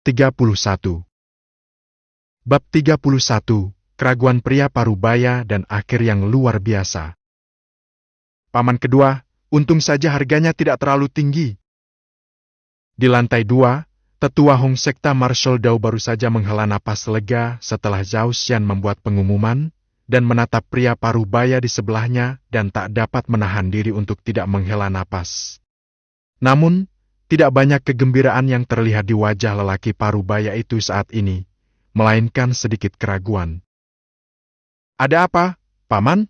31. Bab 31, Keraguan Pria Parubaya dan Akhir yang Luar Biasa. Paman kedua, untung saja harganya tidak terlalu tinggi. Di lantai 2, tetua Hong Sekta Marshal Dao baru saja menghela napas lega setelah Zhao Xian membuat pengumuman dan menatap pria parubaya di sebelahnya dan tak dapat menahan diri untuk tidak menghela napas. Namun, tidak banyak kegembiraan yang terlihat di wajah lelaki parubaya itu saat ini, melainkan sedikit keraguan. "Ada apa, Paman?"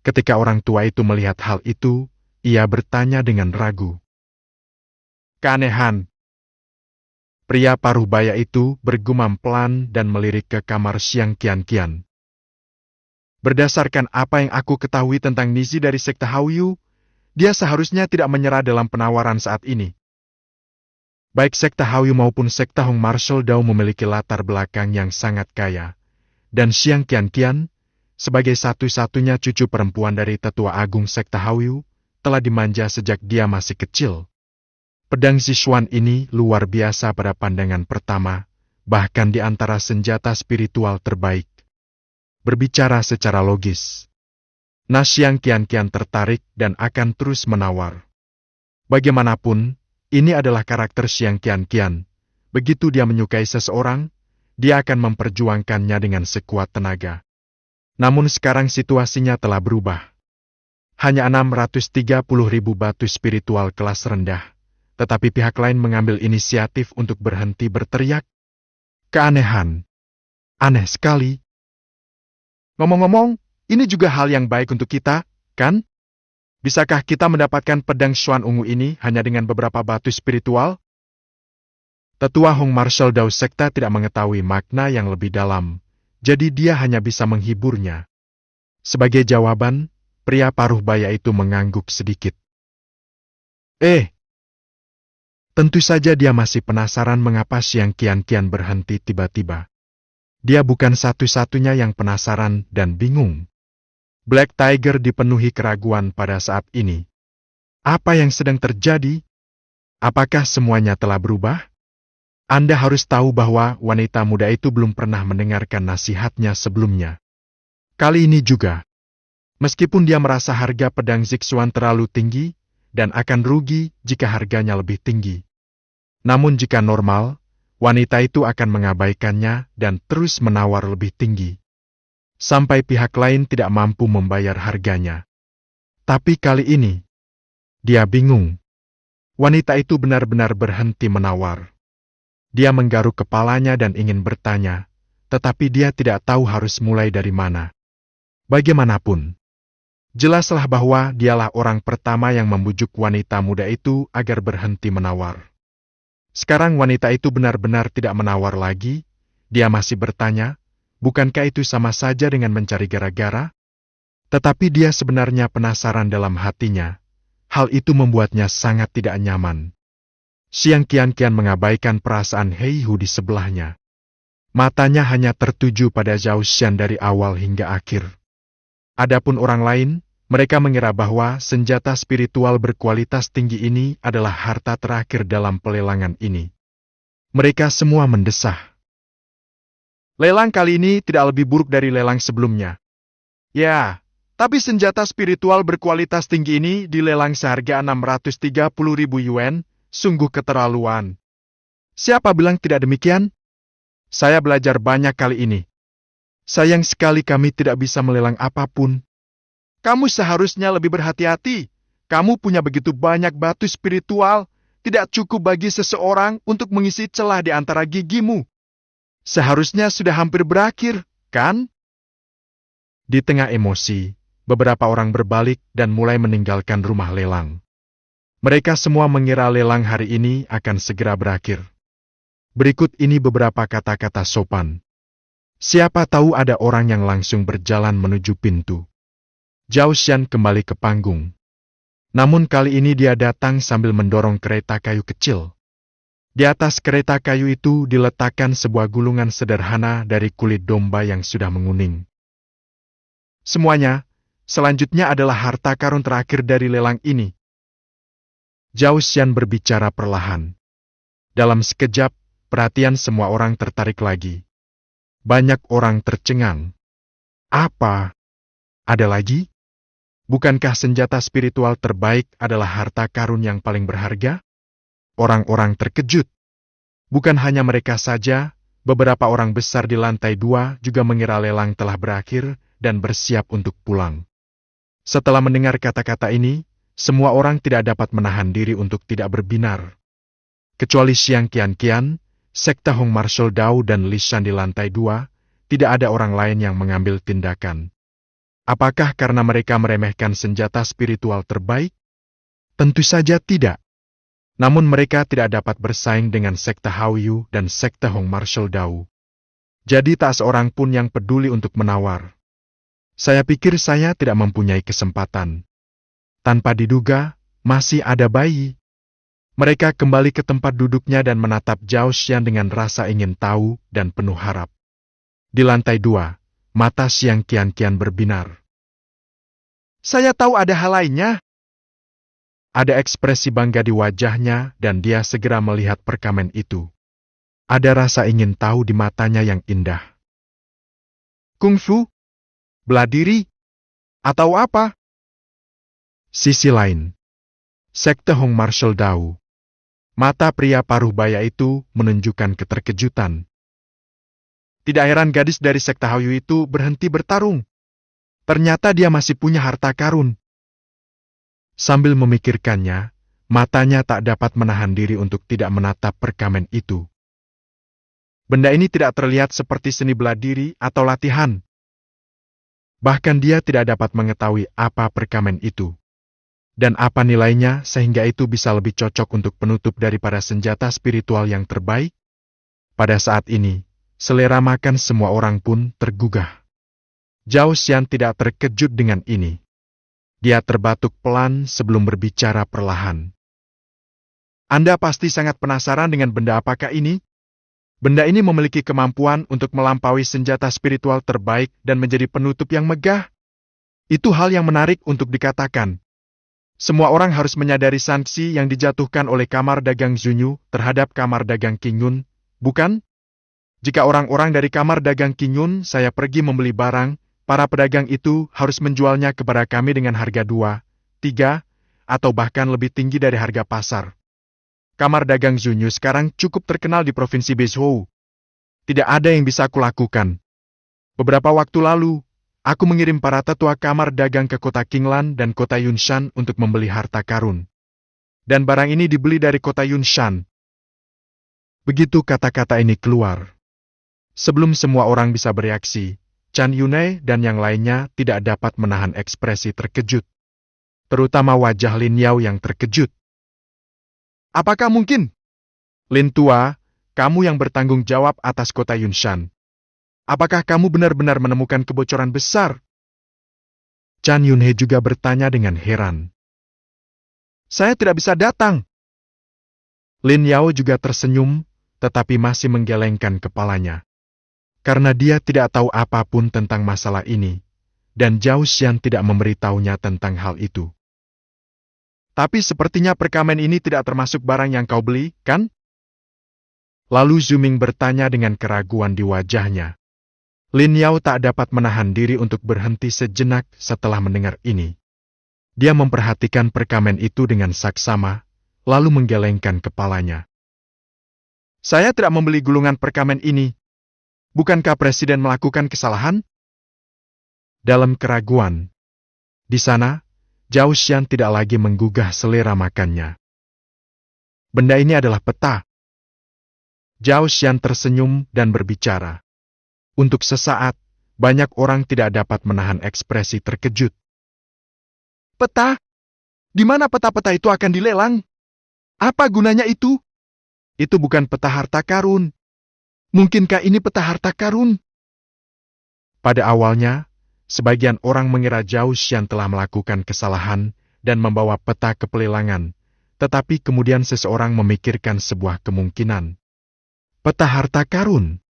Ketika orang tua itu melihat hal itu, ia bertanya dengan ragu. "Keanehan." Pria parubaya itu bergumam pelan dan melirik ke kamar Siang Qian. "Berdasarkan apa yang aku ketahui tentang Nizi dari Sekte Haoyu, dia seharusnya tidak menyerah dalam penawaran saat ini. Baik Sekte Haoyu maupun Sekte Hong Marshal Dao memiliki latar belakang yang sangat kaya, dan Siang Qian, sebagai satu-satunya cucu perempuan dari Tetua Agung Sekte Haoyu, telah dimanja sejak dia masih kecil. Pedang Zixuan ini luar biasa pada pandangan pertama, bahkan di antara senjata spiritual terbaik. Berbicara secara logis, Siang Qian tertarik dan akan terus menawar. Bagaimanapun, ini adalah karakter Siang Qian. Begitu dia menyukai seseorang, dia akan memperjuangkannya dengan sekuat tenaga. Namun sekarang situasinya telah berubah. Hanya 630.000 batu spiritual kelas rendah, tetapi pihak lain mengambil inisiatif untuk berhenti berteriak. Keanehan. Aneh sekali. Ngomong-ngomong, ini juga hal yang baik untuk kita, kan? Bisakah kita mendapatkan pedang Xuan ungu ini hanya dengan beberapa batu spiritual? Tetua Hong Marshal Dao Sekta tidak mengetahui makna yang lebih dalam, jadi dia hanya bisa menghiburnya. Sebagai jawaban, pria parubaya itu mengangguk sedikit. Tentu saja dia masih penasaran mengapa Siang Qian berhenti tiba-tiba. Dia bukan satu-satunya yang penasaran dan bingung. Black Tiger dipenuhi keraguan pada saat ini. Apa yang sedang terjadi? Apakah semuanya telah berubah? Anda harus tahu bahwa wanita muda itu belum pernah mendengarkan nasihatnya sebelumnya. Kali ini juga, meskipun dia merasa harga pedang Zixuan terlalu tinggi dan akan rugi jika harganya lebih tinggi. Namun jika normal, wanita itu akan mengabaikannya dan terus menawar lebih tinggi, sampai pihak lain tidak mampu membayar harganya. Tapi kali ini, dia bingung. Wanita itu benar-benar berhenti menawar. Dia menggaruk kepalanya dan ingin bertanya, tetapi dia tidak tahu harus mulai dari mana. Bagaimanapun, jelaslah bahwa dialah orang pertama yang membujuk wanita muda itu agar berhenti menawar. Sekarang wanita itu benar-benar tidak menawar lagi. Dia masih bertanya, bukankah itu sama saja dengan mencari gara-gara? Tetapi dia sebenarnya penasaran dalam hatinya. Hal itu membuatnya sangat tidak nyaman. Siang Qian mengabaikan perasaan Hei Hu di sebelahnya. Matanya hanya tertuju pada Zhao Xian dari awal hingga akhir. Adapun orang lain, mereka mengira bahwa senjata spiritual berkualitas tinggi ini adalah harta terakhir dalam pelelangan ini. Mereka semua mendesah. Lelang kali ini tidak lebih buruk dari lelang sebelumnya. Ya, tapi senjata spiritual berkualitas tinggi ini dilelang seharga 630.000 yuan, sungguh keterlaluan. Siapa bilang tidak demikian? Saya belajar banyak kali ini. Sayang sekali kami tidak bisa melelang apapun. Kamu seharusnya lebih berhati-hati. Kamu punya begitu banyak batu spiritual, tidak cukup bagi seseorang untuk mengisi celah di antara gigimu. Seharusnya sudah hampir berakhir, kan? Di tengah emosi, beberapa orang berbalik dan mulai meninggalkan rumah lelang. Mereka semua mengira lelang hari ini akan segera berakhir. Berikut ini beberapa kata-kata sopan. Siapa tahu ada orang yang langsung berjalan menuju pintu. Zhao Xian kembali ke panggung. Namun kali ini dia datang sambil mendorong kereta kayu kecil. Di atas kereta kayu itu diletakkan sebuah gulungan sederhana dari kulit domba yang sudah menguning. Semuanya, selanjutnya adalah harta karun terakhir dari lelang ini. Zhao Xian berbicara perlahan. Dalam sekejap, Perhatian semua orang tertarik lagi. Banyak orang tercengang. Apa? Ada lagi? Bukankah senjata spiritual terbaik adalah harta karun yang paling berharga? Orang-orang terkejut. Bukan hanya mereka saja, beberapa orang besar di lantai 2 juga mengira lelang telah berakhir dan bersiap untuk pulang. Setelah mendengar kata-kata ini, semua orang tidak dapat menahan diri untuk tidak berbinar. Kecuali Xiang Qian, sekte Hong Marshal Dao dan Li Shan di lantai 2, tidak ada orang lain yang mengambil tindakan. Apakah karena mereka meremehkan senjata spiritual terbaik? Tentu saja tidak. Namun mereka tidak dapat bersaing dengan sekte Haoyu dan sekte Hong Marshal Dao. Jadi tak seorang pun yang peduli untuk menawar. Saya pikir saya tidak mempunyai kesempatan. Tanpa diduga, masih ada bayi. Mereka kembali ke tempat duduknya dan menatap Zhao Xian dengan rasa ingin tahu dan penuh harap. Di lantai 2, mata Xiang Qian berbinar. Saya tahu ada hal lainnya. Ada ekspresi bangga di wajahnya dan dia segera melihat perkamen itu. Ada rasa ingin tahu di matanya yang indah. Kungfu? Bela diri? Atau apa? Sisi lain. Sekte Hong Marshal Dao. Mata pria paruh baya itu menunjukkan keterkejutan. Tidak heran gadis dari sekte Haoyu itu berhenti bertarung. Ternyata dia masih punya harta karun. Sambil memikirkannya, matanya tak dapat menahan diri untuk tidak menatap perkamen itu. Benda ini tidak terlihat seperti seni bela diri atau latihan. Bahkan dia tidak dapat mengetahui apa perkamen itu. Dan apa nilainya sehingga itu bisa lebih cocok untuk penutup daripada senjata spiritual yang terbaik? Pada saat ini, selera makan semua orang pun tergugah. Zhao Xian tidak terkejut dengan ini. Dia terbatuk pelan sebelum berbicara perlahan. Anda pasti sangat penasaran dengan benda apakah ini? Benda ini memiliki kemampuan untuk melampaui senjata spiritual terbaik dan menjadi penutup yang megah. Itu hal yang menarik untuk dikatakan. Semua orang harus menyadari sanksi yang dijatuhkan oleh Kamar Dagang Zunyu terhadap Kamar Dagang Qingyun, bukan? Jika orang-orang dari Kamar Dagang Qingyun saya pergi membeli barang, para pedagang itu harus menjualnya kepada kami dengan harga 2, 3, atau bahkan lebih tinggi dari harga pasar. Kamar Dagang Zunyu sekarang cukup terkenal di Provinsi Beizhou. Tidak ada yang bisa aku lakukan. Beberapa waktu lalu, aku mengirim para tetua kamar dagang ke kota Qinglan dan kota Yunshan untuk membeli harta karun. Dan barang ini dibeli dari kota Yunshan. Begitu kata-kata ini keluar. Sebelum semua orang bisa bereaksi, Chan Yunai dan yang lainnya tidak dapat menahan ekspresi terkejut. Terutama wajah Lin Yao yang terkejut. Apakah mungkin? Lin Tua, kamu yang bertanggung jawab atas kota Yunshan. Apakah kamu benar-benar menemukan kebocoran besar? Chan Yunhei juga bertanya dengan heran. Saya tidak bisa datang. Lin Yao juga tersenyum, tetapi masih menggelengkan kepalanya. Karena dia tidak tahu apapun tentang masalah ini, dan Zhao Xian tidak memberitahunya tentang hal itu. Tapi sepertinya perkamen ini tidak termasuk barang yang kau beli, kan? Lalu Zuming bertanya dengan keraguan di wajahnya. Lin Yao tak dapat menahan diri untuk berhenti sejenak setelah mendengar ini. Dia memperhatikan perkamen itu dengan saksama, lalu menggelengkan kepalanya. Saya tidak membeli gulungan perkamen ini. Bukankah Presiden melakukan kesalahan? Dalam keraguan. Di sana, Zhao Xian tidak lagi menggugah selera makannya. Benda ini adalah peta. Zhao Xian tersenyum dan berbicara. Untuk sesaat, banyak orang tidak dapat menahan ekspresi terkejut. Peta? Di mana peta-peta itu akan dilelang? Apa gunanya itu? Itu bukan peta harta karun. Mungkinkah ini peta harta karun? Pada awalnya, sebagian orang mengira Zhao Xian telah melakukan kesalahan dan membawa peta ke pelelangan, tetapi kemudian seseorang memikirkan sebuah kemungkinan. Peta harta karun.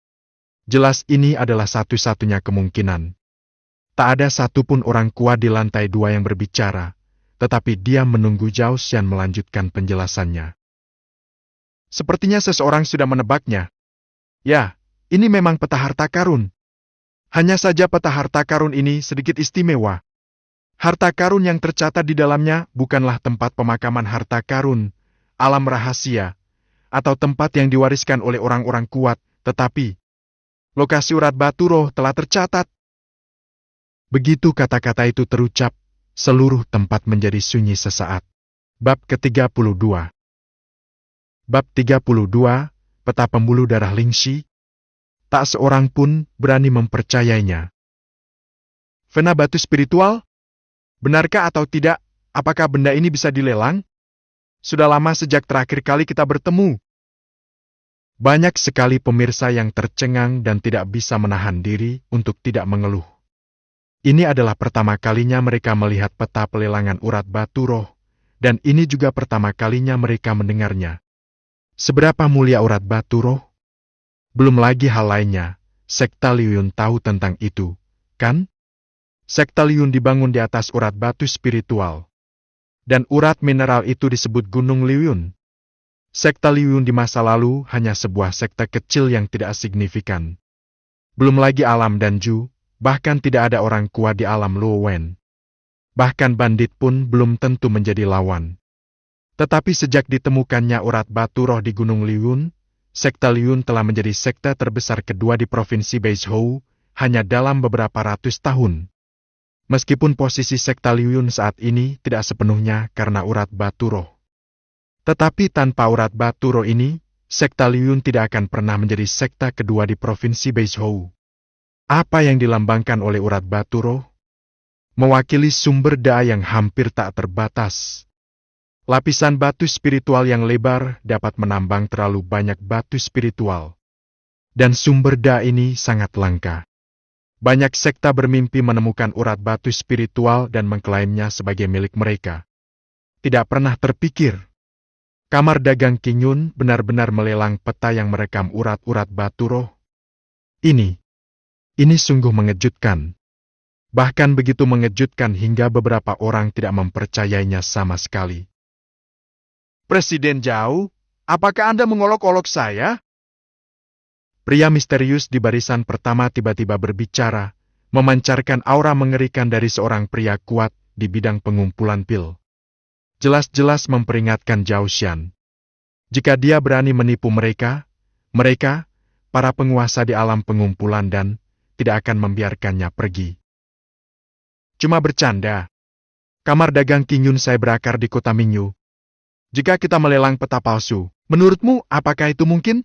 Jelas ini adalah satu-satunya kemungkinan. Tak ada satupun orang kuat di lantai 2 yang berbicara, tetapi dia menunggu Zhao Xian melanjutkan penjelasannya. Sepertinya seseorang sudah menebaknya. Ya, ini memang peta harta karun. Hanya saja peta harta karun ini sedikit istimewa. Harta karun yang tercatat di dalamnya bukanlah tempat pemakaman harta karun, alam rahasia, atau tempat yang diwariskan oleh orang-orang kuat, tetapi lokasi urat batu roh telah tercatat. Begitu kata-kata itu terucap, seluruh tempat menjadi sunyi sesaat. Bab ke-32. Bab 32, Peta Pembuluh Darah Lingxi. Tak seorang pun berani mempercayainya. Vena batu spiritual? Benarkah atau tidak, apakah benda ini bisa dilelang? Sudah lama sejak terakhir kali kita bertemu. Banyak sekali pemirsa yang tercengang dan tidak bisa menahan diri untuk tidak mengeluh. Ini adalah pertama kalinya mereka melihat peta pelelangan urat batu roh, dan ini juga pertama kalinya mereka mendengarnya. Seberapa mulia urat batu roh? Belum lagi hal lainnya, sekta Liuyun tahu tentang itu, kan? Sekta Liuyun dibangun di atas urat batu spiritual. Dan urat mineral itu disebut Gunung Liuyun. Sekta Liuyun di masa lalu hanya sebuah sekta kecil yang tidak signifikan. Belum lagi alam Danju, bahkan tidak ada orang kuat di alam Luowen. Bahkan bandit pun belum tentu menjadi lawan. Tetapi sejak ditemukannya urat batu roh di Gunung Liuyun, sekta Liuyun telah menjadi sekta terbesar kedua di provinsi Beizhou, hanya dalam beberapa ratus tahun. Meskipun posisi sekta Liuyun saat ini tidak sepenuhnya karena urat batu roh. Tetapi tanpa urat batu roh ini, sekta Liuyun tidak akan pernah menjadi sekta kedua di provinsi Beizhou. Apa yang dilambangkan oleh urat batu roh? Mewakili sumber daya yang hampir tak terbatas. Lapisan batu spiritual yang lebar dapat menambang terlalu banyak batu spiritual. Dan sumber daya ini sangat langka. Banyak sekta bermimpi menemukan urat batu spiritual dan mengklaimnya sebagai milik mereka. Tidak pernah terpikir. Kamar dagang King Yun benar-benar melelang peta yang merekam urat-urat batu roh. Ini sungguh mengejutkan. Bahkan begitu mengejutkan hingga beberapa orang tidak mempercayainya sama sekali. Presiden Zhao, apakah Anda mengolok-olok saya? Pria misterius di barisan pertama tiba-tiba berbicara, memancarkan aura mengerikan dari seorang pria kuat di bidang pengumpulan pil. Jelas-jelas memperingatkan Zhao Xian. Jika dia berani menipu mereka, para penguasa di alam pengumpulan dan tidak akan membiarkannya pergi. Cuma bercanda. Kamar dagang King Yun saya berakar di kota Mingyu. Jika kita melelang peta palsu, menurutmu apakah itu mungkin?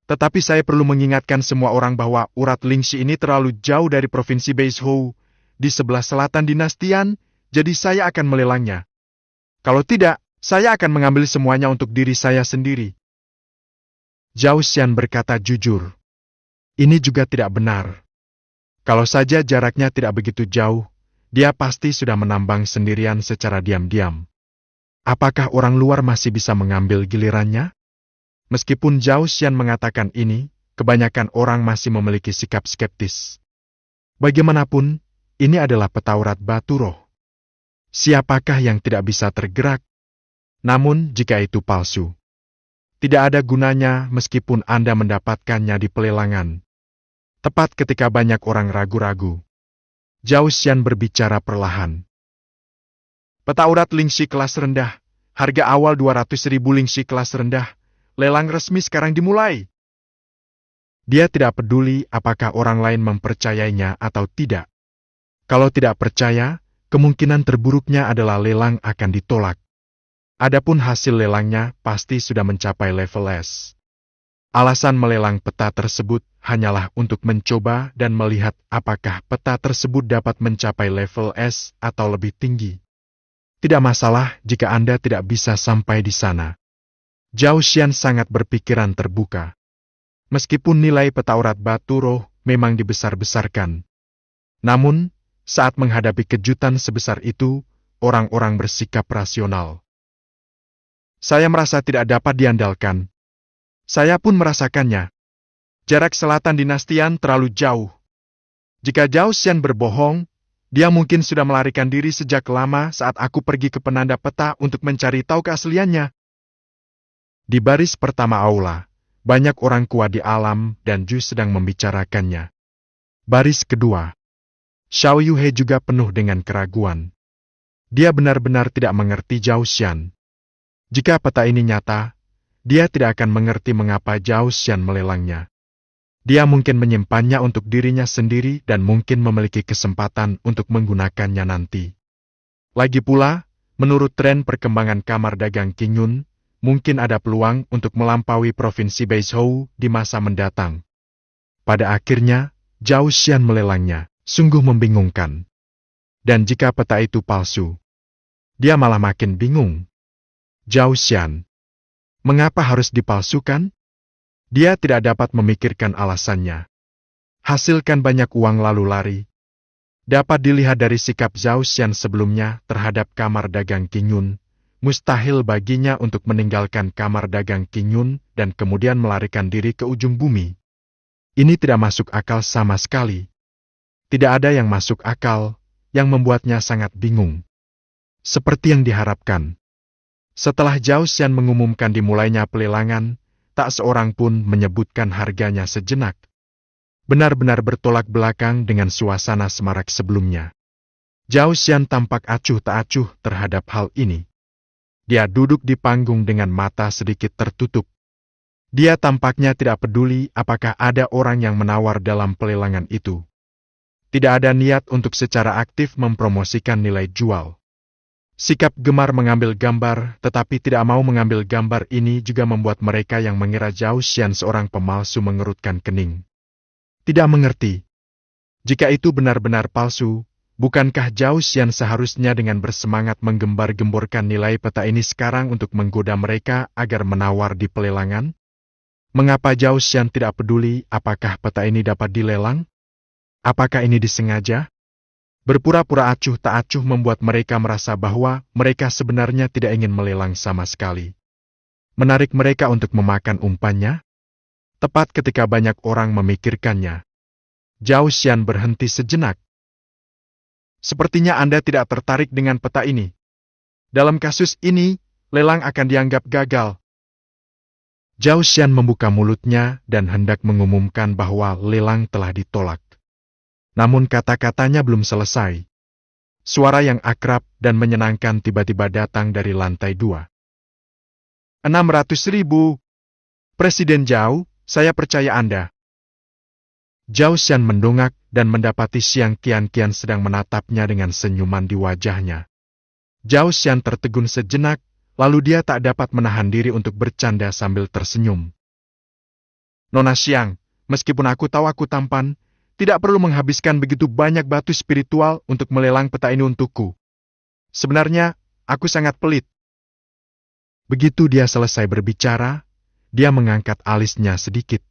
Tetapi saya perlu mengingatkan semua orang bahwa urat Lingxi ini terlalu jauh dari provinsi Beizhou, di sebelah selatan dinastian, jadi saya akan melelangnya. Kalau tidak, saya akan mengambil semuanya untuk diri saya sendiri. Zhao Xian berkata jujur. Ini juga tidak benar. Kalau saja jaraknya tidak begitu jauh, dia pasti sudah menambang sendirian secara diam-diam. Apakah orang luar masih bisa mengambil gilirannya? Meskipun Zhao Xian mengatakan ini, kebanyakan orang masih memiliki sikap skeptis. Bagaimanapun, ini adalah peta urat batu roh. Siapakah yang tidak bisa tergerak? Namun, jika itu palsu, tidak ada gunanya meskipun Anda mendapatkannya di pelelangan. Tepat ketika banyak orang ragu-ragu, Zhao Xian berbicara perlahan. Peta urat Lingxi kelas rendah, harga awal 200.000 Lingxi kelas rendah, lelang resmi sekarang dimulai. Dia tidak peduli apakah orang lain mempercayainya atau tidak. Kalau tidak percaya, kemungkinan terburuknya adalah lelang akan ditolak. Adapun hasil lelangnya pasti sudah mencapai level S. Alasan melelang peta tersebut hanyalah untuk mencoba dan melihat apakah peta tersebut dapat mencapai level S atau lebih tinggi. Tidak masalah jika Anda tidak bisa sampai di sana. Zhao Xian sangat berpikiran terbuka. Meskipun nilai peta urat batu roh memang dibesar-besarkan. Namun, saat menghadapi kejutan sebesar itu, orang-orang bersikap rasional. Saya merasa tidak dapat diandalkan. Saya pun merasakannya. Jarak selatan dinastian terlalu jauh. Jika Zhao Xian berbohong, dia mungkin sudah melarikan diri sejak lama saat aku pergi ke penanda peta untuk mencari tahu keasliannya. Di baris pertama aula, Banyak orang kuat di alam dan Ju sedang membicarakannya. Baris kedua. Xiao Yuhe juga penuh dengan keraguan. Dia benar-benar tidak mengerti Zhao Xian. Jika peta ini nyata, dia tidak akan mengerti mengapa Zhao Xian melelangnya. Dia mungkin menyimpannya untuk dirinya sendiri dan mungkin memiliki kesempatan untuk menggunakannya nanti. Lagi pula, menurut tren perkembangan kamar dagang Qingyun, mungkin ada peluang untuk melampaui provinsi Beizhou di masa mendatang. Pada akhirnya, Zhao Xian melelangnya, sungguh membingungkan. Dan jika peta itu palsu, dia malah makin bingung. Zhao Xian, mengapa harus dipalsukan? Dia tidak dapat memikirkan alasannya. Hasilkan banyak uang lalu lari. Dapat dilihat dari sikap Zhao Xian sebelumnya terhadap kamar dagang Qingyun, mustahil baginya untuk meninggalkan kamar dagang Qingyun dan kemudian melarikan diri ke ujung bumi. Ini tidak masuk akal sama sekali. Tidak ada yang masuk akal, yang membuatnya sangat bingung. Seperti yang diharapkan. Setelah Zhao Xian mengumumkan dimulainya pelelangan, tak seorang pun menyebutkan harganya sejenak. Benar-benar bertolak belakang dengan suasana semarak sebelumnya. Zhao Xian tampak acuh tak acuh terhadap hal ini. Dia duduk di panggung dengan mata sedikit tertutup. Dia tampaknya tidak peduli apakah ada orang yang menawar dalam pelelangan itu. Tidak ada niat untuk secara aktif mempromosikan nilai jual. Sikap gemar mengambil gambar tetapi tidak mau mengambil gambar ini juga membuat mereka yang mengira Zhao Xian seorang pemalsu mengerutkan kening. Tidak mengerti. Jika itu benar-benar palsu, bukankah Zhao Xian seharusnya dengan bersemangat menggembar-gemborkan nilai peta ini sekarang untuk menggoda mereka agar menawar di pelelangan? Mengapa Zhao Xian tidak peduli apakah peta ini dapat dilelang? Apakah ini disengaja? Berpura-pura acuh tak acuh membuat mereka merasa bahwa mereka sebenarnya tidak ingin melelang sama sekali. Menarik mereka untuk memakan umpannya? Tepat ketika banyak orang memikirkannya, Zhao Xian berhenti sejenak. Sepertinya Anda tidak tertarik dengan peta ini. Dalam kasus ini, lelang akan dianggap gagal. Zhao Xian membuka mulutnya dan hendak mengumumkan bahwa lelang telah ditolak. Namun kata-katanya belum selesai. Suara yang akrab dan menyenangkan tiba-tiba datang dari lantai 2. 600.000. Presiden Zhao, saya percaya Anda. Zhao Xian mendongak dan mendapati Xiang Qianqian sedang menatapnya dengan senyuman di wajahnya. Zhao Xian tertegun sejenak, lalu dia tak dapat menahan diri untuk bercanda sambil tersenyum. Nona Xiang, meskipun aku tahu aku tampan, tidak perlu menghabiskan begitu banyak batu spiritual untuk melelang peta ini untukku. Sebenarnya, aku sangat pelit. Begitu dia selesai berbicara, dia mengangkat alisnya sedikit.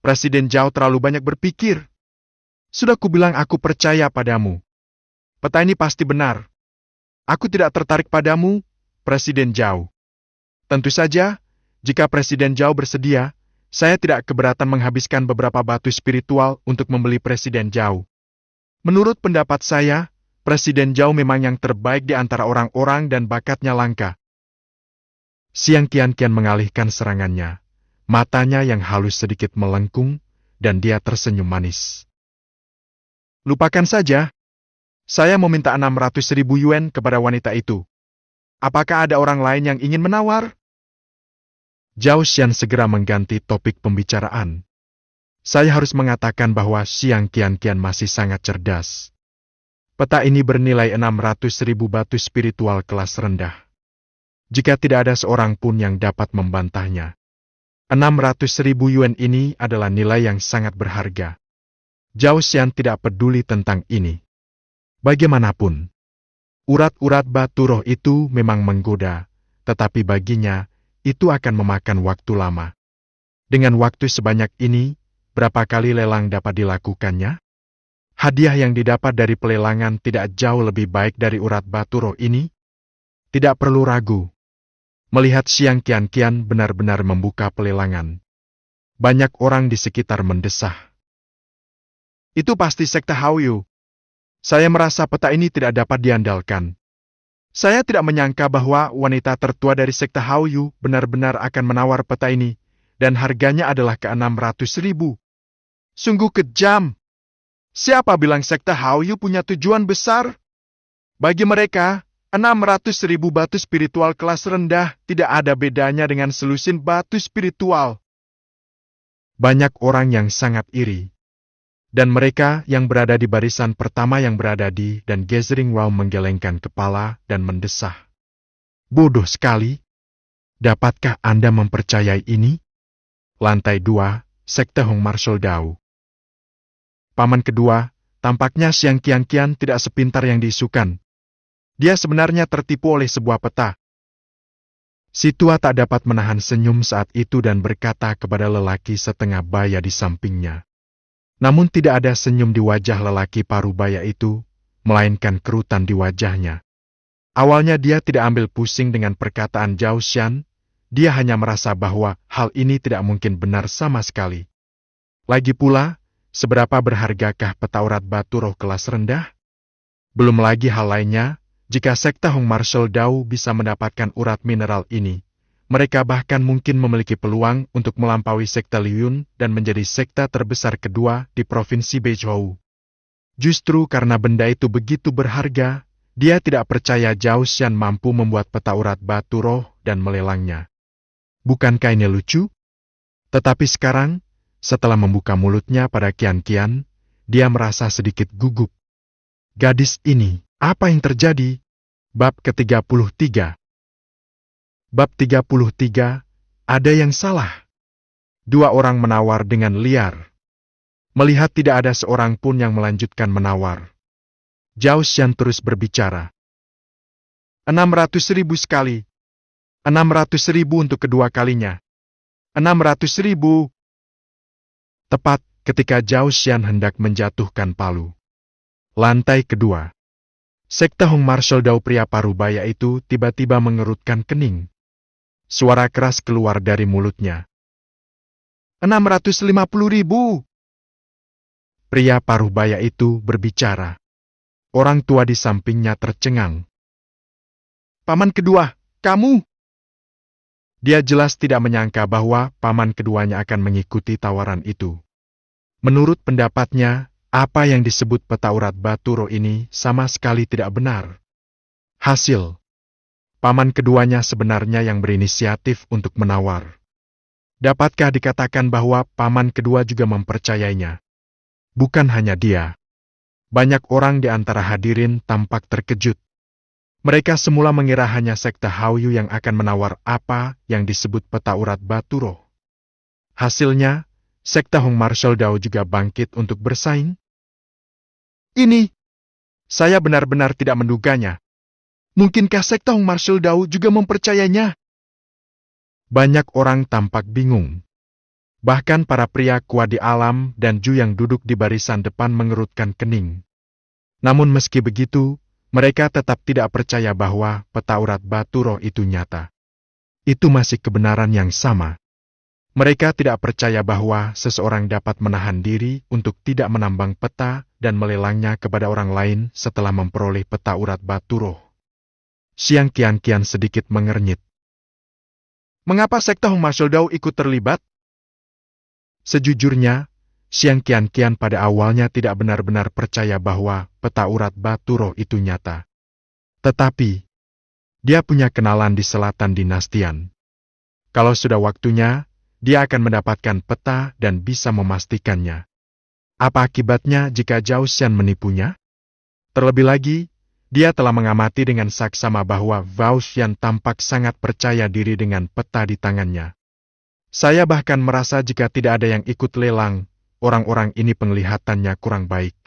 Presiden Zhao terlalu banyak berpikir. Sudah kubilang aku percaya padamu. Peta ini pasti benar. Aku tidak tertarik padamu, Presiden Zhao. Tentu saja, jika Presiden Zhao bersedia, saya tidak keberatan menghabiskan beberapa batu spiritual untuk membeli Presiden Zhao. Menurut pendapat saya, Presiden Zhao memang yang terbaik di antara orang-orang dan bakatnya langka. Xiang Qianqian mengalihkan serangannya. Matanya yang halus sedikit melengkung, dan dia tersenyum manis. Lupakan saja. Saya meminta 600.000 yuan kepada wanita itu. Apakah ada orang lain yang ingin menawar? Zhao Xian segera mengganti topik pembicaraan. Saya harus mengatakan bahwa Xiang Qianqian masih sangat cerdas. Peta ini bernilai 600.000 batu spiritual kelas rendah. Jika tidak ada seorang pun yang dapat membantahnya. 600.000 yuan ini adalah nilai yang sangat berharga. Zhao Xian tidak peduli tentang ini. Bagaimanapun, urat-urat batu roh itu memang menggoda, tetapi baginya, itu akan memakan waktu lama. Dengan waktu sebanyak ini, berapa kali lelang dapat dilakukannya? Hadiah yang didapat dari pelelangan tidak jauh lebih baik dari urat batu roh ini? Tidak perlu ragu. Melihat Xiang Qianqian benar-benar membuka pelelangan. Banyak orang di sekitar mendesah. Itu pasti sekte Haoyu. Saya merasa peta ini tidak dapat diandalkan. Saya tidak menyangka bahwa wanita tertua dari sekte Haoyu benar-benar akan menawar peta ini, dan harganya adalah ke-600.000. Sungguh kejam. Siapa bilang sekte Haoyu punya tujuan besar? Bagi mereka, 600.000 batu spiritual kelas rendah tidak ada bedanya dengan selusin batu spiritual. Banyak orang yang sangat iri. Dan mereka yang berada di barisan pertama yang berada di dan Gathering Wow menggelengkan kepala dan mendesah. Bodoh sekali. Dapatkah Anda mempercayai ini? Lantai 2, Sekte Hong Marshall Dao. Paman kedua, tampaknya Siang Qian tidak sepintar yang diisukan. Dia sebenarnya tertipu oleh sebuah peta. Si tua tak dapat menahan senyum saat itu dan berkata kepada lelaki setengah baya di sampingnya. Namun tidak ada senyum di wajah lelaki parubaya itu, melainkan kerutan di wajahnya. Awalnya dia tidak ambil pusing dengan perkataan Zhao Xian, dia hanya merasa bahwa hal ini tidak mungkin benar sama sekali. Lagi pula, seberapa berhargakah peta urat batu roh kelas rendah? Belum lagi hal lainnya, jika sekte Hong Marshall Dao bisa mendapatkan urat mineral ini, mereka bahkan mungkin memiliki peluang untuk melampaui sekte Liyun dan menjadi sekte terbesar kedua di provinsi Beizhou. Justru karena benda itu begitu berharga, dia tidak percaya Zhao Xian mampu membuat peta urat batu roh dan melelangnya. Bukankah ini lucu? Tetapi sekarang, setelah membuka mulutnya pada Qian, dia merasa sedikit gugup. Gadis ini, apa yang terjadi? Bab ke-33. Bab 33, ada yang salah. Dua orang menawar dengan liar. Melihat tidak ada seorang pun yang melanjutkan menawar, Zhao Xian terus berbicara. 600.000 sekali. 600.000 untuk kedua kalinya. 600.000. Tepat ketika Zhao Xian hendak menjatuhkan palu. Lantai kedua. Sekte Hong Marshall Dao pria parubaya itu tiba-tiba mengerutkan kening. Suara keras keluar dari mulutnya. 650.000. Pria parubaya itu berbicara. Orang tua di sampingnya tercengang. Paman kedua, kamu? Dia jelas tidak menyangka bahwa paman keduanya akan mengikuti tawaran itu. Menurut pendapatnya, apa yang disebut peta urat batu roh ini sama sekali tidak benar. Hasil. Paman keduanya sebenarnya yang berinisiatif untuk menawar. Dapatkah dikatakan bahwa paman kedua juga mempercayainya? Bukan hanya dia. Banyak orang di antara hadirin tampak terkejut. Mereka semula mengira hanya sekte Haoyu yang akan menawar apa yang disebut peta urat batu roh. Hasilnya, sekte Hong Marshall Dao juga bangkit untuk bersaing. Ini, saya benar-benar tidak menduganya. Mungkinkah sekte Hong Marshall Dao juga mempercayainya? Banyak orang tampak bingung. Bahkan para pria kuat di alam dan Ju yang duduk di barisan depan mengerutkan kening. Namun meski begitu, mereka tetap tidak percaya bahwa peta urat batu roh itu nyata. Itu masih kebenaran yang sama. Mereka tidak percaya bahwa seseorang dapat menahan diri untuk tidak menambang peta dan melelangnya kepada orang lain setelah memperoleh peta urat batu roh. Siang Qian sedikit mengernyit. Mengapa sekte Hong Marshall Dao ikut terlibat? Sejujurnya, Siang Qian pada awalnya tidak benar-benar percaya bahwa peta urat batu roh itu nyata. Tetapi, dia punya kenalan di selatan dinastian. Kalau sudah waktunya, dia akan mendapatkan peta dan bisa memastikannya. Apa akibatnya jika Zhao Xian menipunya? Terlebih lagi, dia telah mengamati dengan saksama bahwa Zhao Xian tampak sangat percaya diri dengan peta di tangannya. Saya bahkan merasa jika tidak ada yang ikut lelang, orang-orang ini penglihatannya kurang baik.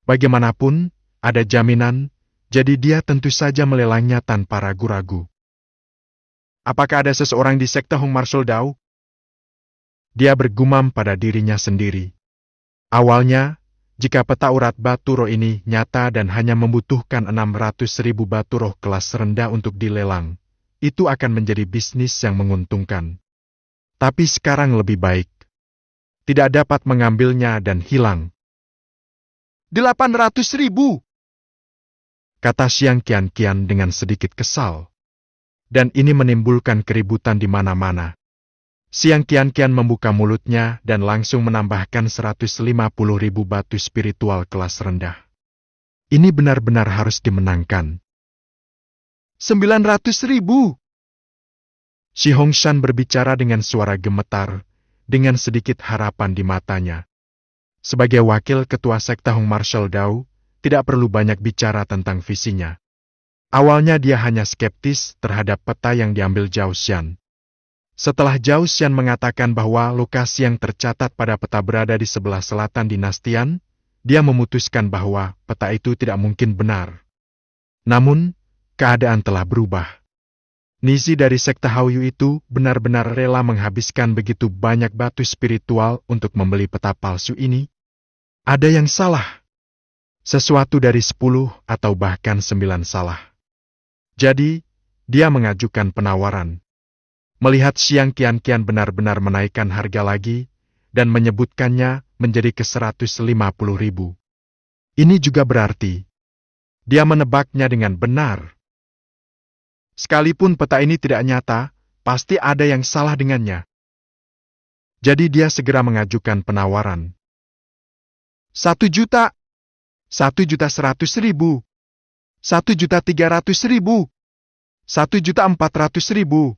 Bagaimanapun, ada jaminan, jadi dia tentu saja melelangnya tanpa ragu-ragu. Apakah ada seseorang di sekte Hong Marshall Dao? Dia bergumam pada dirinya sendiri. Awalnya, jika peta urat batu roh ini nyata dan hanya membutuhkan 600.000 batu roh kelas rendah untuk dilelang, itu akan menjadi bisnis yang menguntungkan. Tapi sekarang lebih baik. Tidak dapat mengambilnya dan hilang. 800.000, kata Siang Qian dengan sedikit kesal. Dan ini menimbulkan keributan di mana-mana. Siang Qian membuka mulutnya dan langsung menambahkan 150.000 batu spiritual kelas rendah. Ini benar-benar harus dimenangkan. 900.000. Si Hongshan berbicara dengan suara gemetar, dengan sedikit harapan di matanya. Sebagai wakil ketua sekte Hong Martial Dao, tidak perlu banyak bicara tentang visinya. Awalnya dia hanya skeptis terhadap peta yang diambil Zhao Xian. Setelah Zhao Xian mengatakan bahwa lokasi yang tercatat pada peta berada di sebelah selatan dinastian, dia memutuskan bahwa peta itu tidak mungkin benar. Namun, keadaan telah berubah. Nizi dari sekte Haoyu itu benar-benar rela menghabiskan begitu banyak batu spiritual untuk membeli peta palsu ini. Ada yang salah. Sesuatu dari 10 atau bahkan 9 salah. Jadi, dia mengajukan penawaran. Melihat Siang Qian benar-benar menaikkan harga lagi, dan menyebutkannya menjadi ke 150.000. Ini juga berarti, dia menebaknya dengan benar. Sekalipun peta ini tidak nyata, pasti ada yang salah dengannya. Jadi dia segera mengajukan penawaran. 1 juta, 1.100.000, 1.300.000, 1.400.000.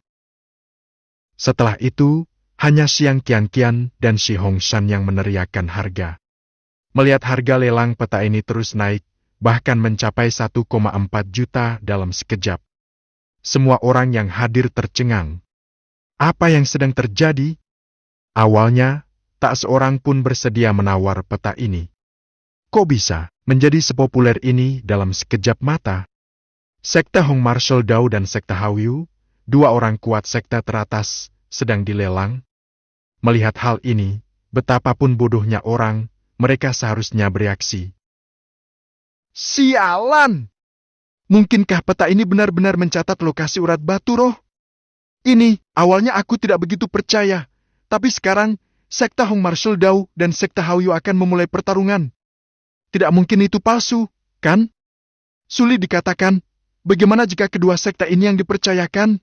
Setelah itu, hanya Siang Qian dan Si Hongshan yang meneriakkan harga. Melihat harga lelang peta ini terus naik, bahkan mencapai 1,4 juta dalam sekejap. Semua orang yang hadir tercengang. Apa yang sedang terjadi? Awalnya, tak seorang pun bersedia menawar peta ini. Kok bisa menjadi sepopuler ini dalam sekejap mata? Sekte Hong Martial Dao dan sekte Haoyu, dua orang kuat sekte teratas, sedang dilelang. Melihat hal ini, betapapun bodohnya orang, mereka seharusnya bereaksi. Sialan! Mungkinkah peta ini benar-benar mencatat lokasi urat batu roh? Ini, awalnya aku tidak begitu percaya. Tapi sekarang, sekte Hong Martial Dao dan sekte Haoyu akan memulai pertarungan. Tidak mungkin itu palsu, kan? Sulit dikatakan, bagaimana jika kedua sekte ini yang dipercayakan?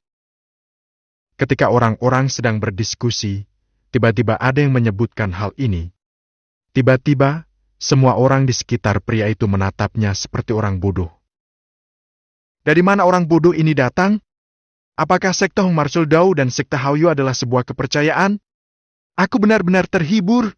Ketika orang-orang sedang berdiskusi, tiba-tiba ada yang menyebutkan hal ini. Tiba-tiba, semua orang di sekitar pria itu menatapnya seperti orang bodoh. Dari mana orang bodoh ini datang? Apakah sekte Hong Martial Dao dan sekte Haoyu adalah sebuah kepercayaan? Aku benar-benar terhibur.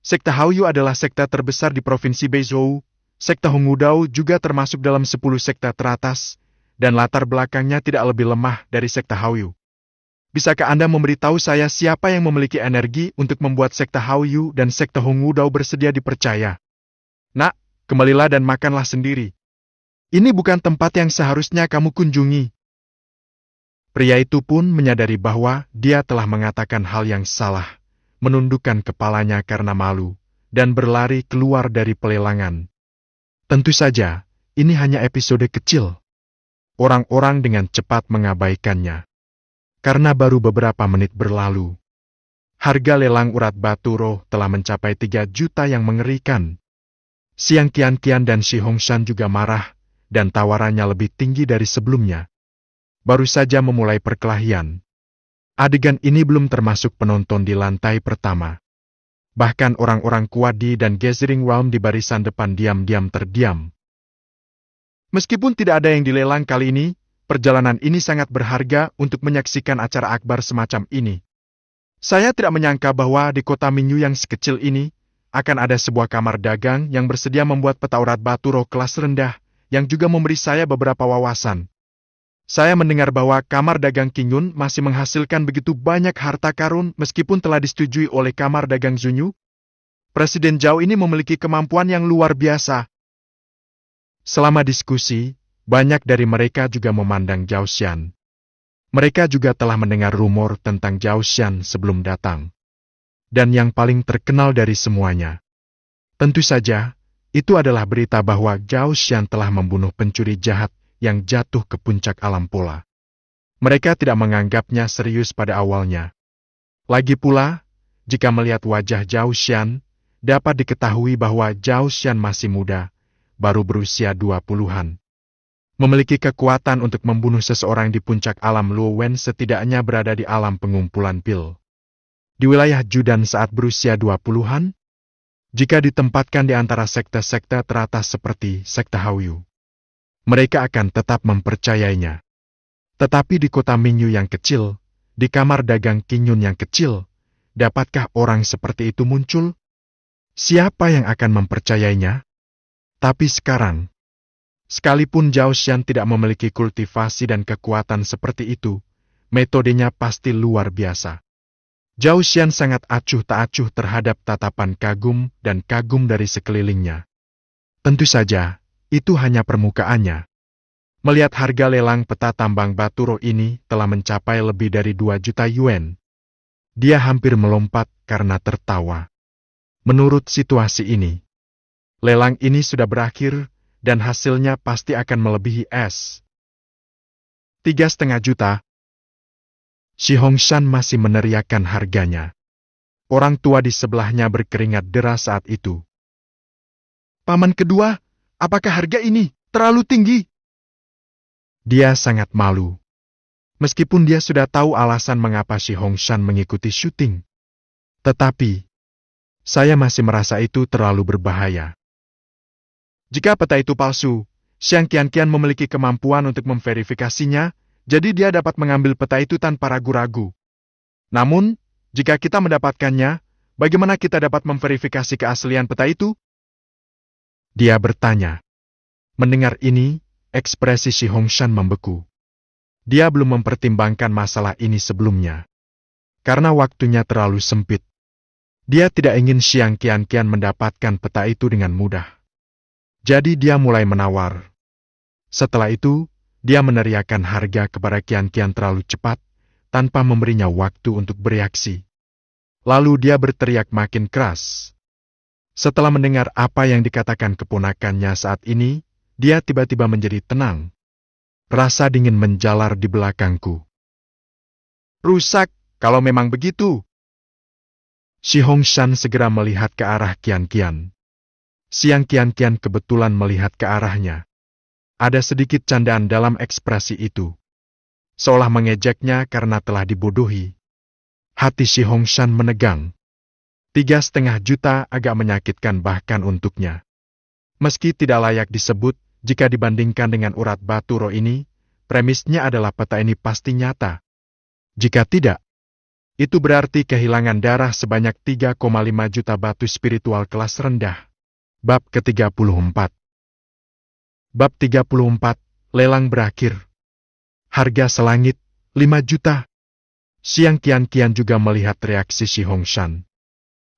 Sekte Haoyu adalah sekte terbesar di Provinsi Beizhou. Sekte Hong Dao juga termasuk dalam 10 sekte teratas, dan latar belakangnya tidak lebih lemah dari sekte Haoyu. Bisakah Anda memberitahu saya siapa yang memiliki energi untuk membuat sekte Haoyu dan sekte Hong Dao bersedia dipercaya? Nak, kembalilah dan makanlah sendiri. Ini bukan tempat yang seharusnya kamu kunjungi. Pria itu pun menyadari bahwa dia telah mengatakan hal yang salah, menundukkan kepalanya karena malu, dan berlari keluar dari pelelangan. Tentu saja, ini hanya episode kecil. Orang-orang dengan cepat mengabaikannya. Karena baru beberapa menit berlalu. Harga lelang urat batu roh telah mencapai 3 juta yang mengerikan. Siang Qian dan Si Hongshan juga marah, dan tawarannya lebih tinggi dari sebelumnya. Baru saja memulai perkelahian. Adegan ini belum termasuk penonton di lantai pertama. Bahkan orang-orang Kuadi dan Gathering Realm di barisan depan diam-diam terdiam. Meskipun tidak ada yang dilelang kali ini, perjalanan ini sangat berharga untuk menyaksikan acara akbar semacam ini. Saya tidak menyangka bahwa di kota Minyu yang sekecil ini, akan ada sebuah kamar dagang yang bersedia membuat peta urat batu roh kelas rendah, yang juga memberi saya beberapa wawasan. Saya mendengar bahwa kamar dagang Qingyun masih menghasilkan begitu banyak harta karun meskipun telah disetujui oleh kamar dagang Zunyu. Presiden Zhao ini memiliki kemampuan yang luar biasa. Selama diskusi, banyak dari mereka juga memandang Zhao Xian. Mereka juga telah mendengar rumor tentang Zhao Xian sebelum datang. Dan yang paling terkenal dari semuanya, tentu saja, itu adalah berita bahwa Zhao Xian telah membunuh pencuri jahat yang jatuh ke puncak alam pula. Mereka tidak menganggapnya serius pada awalnya. Lagi pula, jika melihat wajah Zhao Xian, dapat diketahui bahwa Zhao Xian masih muda, baru berusia 20-an. Memiliki kekuatan untuk membunuh seseorang di puncak alam Luowen setidaknya berada di alam pengumpulan pil. di wilayah Judan saat berusia 20-an? Jika ditempatkan di antara sekte-sekte teratas seperti sekte Hauyu, mereka akan tetap mempercayainya. Tetapi di kota Mingyu yang kecil, di kamar dagang Kinyun yang kecil, dapatkah orang seperti itu muncul? Siapa yang akan mempercayainya? Tapi sekarang, sekalipun Zhao Xian tidak memiliki kultivasi dan kekuatan seperti itu, metodenya pasti luar biasa. Zhao Xian sangat acuh tak acuh terhadap tatapan kagum dan kagum dari sekelilingnya. Tentu saja, itu hanya permukaannya. Melihat harga lelang peta tambang batu roh ini telah mencapai lebih dari 2 juta yuan, dia hampir melompat karena tertawa. Menurut situasi ini, lelang ini sudah berakhir dan hasilnya pasti akan melebihi es. 3,5 juta. Si Hongshan masih meneriakkan harganya. Orang tua di sebelahnya berkeringat deras saat itu. Paman kedua, apakah harga ini terlalu tinggi? Dia sangat malu. Meskipun dia sudah tahu alasan mengapa si Hongshan mengikuti syuting. Tetapi, saya masih merasa itu terlalu berbahaya. Jika peta itu palsu, Xiang Qianqian memiliki kemampuan untuk memverifikasinya, jadi dia dapat mengambil peta itu tanpa ragu-ragu. Namun, jika kita mendapatkannya, bagaimana kita dapat memverifikasi keaslian peta itu? Dia bertanya. Mendengar ini, ekspresi si Hongshan membeku. Dia belum mempertimbangkan masalah ini sebelumnya. Karena waktunya terlalu sempit. Dia tidak ingin Xiang Qianqian mendapatkan peta itu dengan mudah. Jadi dia mulai menawar. Setelah itu, dia meneriakkan harga kepada Qianqian terlalu cepat, tanpa memberinya waktu untuk bereaksi. Lalu dia berteriak makin keras. Setelah mendengar apa yang dikatakan keponakannya saat ini, dia tiba-tiba menjadi tenang. Rasa dingin menjalar di belakangku. Rusak, kalau memang begitu. Si Hongshan segera melihat ke arah Qianqian. Xiang Qianqian kebetulan melihat ke arahnya. Ada sedikit candaan dalam ekspresi itu. Seolah mengejeknya karena telah dibodohi. Hati si Hongshan menegang. 3,5 juta agak menyakitkan bahkan untuknya. Meski tidak layak disebut, jika dibandingkan dengan urat batu roh ini, premisnya adalah peta ini pasti nyata. Jika tidak, itu berarti kehilangan darah sebanyak 3,5 juta batu spiritual kelas rendah. Bab ke-34. Bab 34, lelang berakhir. Harga selangit, 5 juta. Xiang Qianqian juga melihat reaksi si Hongshan.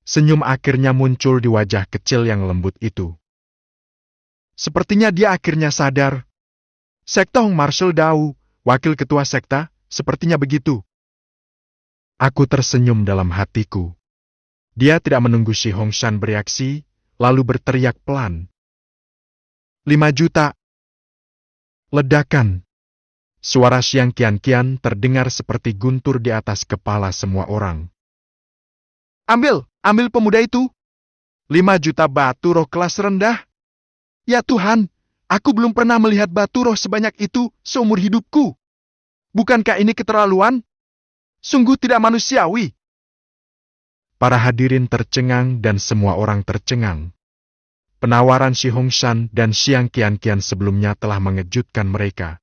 Senyum akhirnya muncul di wajah kecil yang lembut itu. Sepertinya dia akhirnya sadar. Sekte Hong Marshal Dao, wakil ketua sekta, sepertinya begitu. Aku tersenyum dalam hatiku. Dia tidak menunggu si Hongshan bereaksi, lalu berteriak pelan. 5 juta. Ledakan. Suara Xiang Qianqian terdengar seperti guntur di atas kepala semua orang. Ambil pemuda itu. 5 juta batu roh kelas rendah. Ya Tuhan, aku belum pernah melihat batu roh sebanyak itu seumur hidupku. Bukankah ini keterlaluan? Sungguh tidak manusiawi. Para hadirin tercengang dan semua orang tercengang. Penawaran si Hongshan dan Xiang Qianqian sebelumnya telah mengejutkan mereka.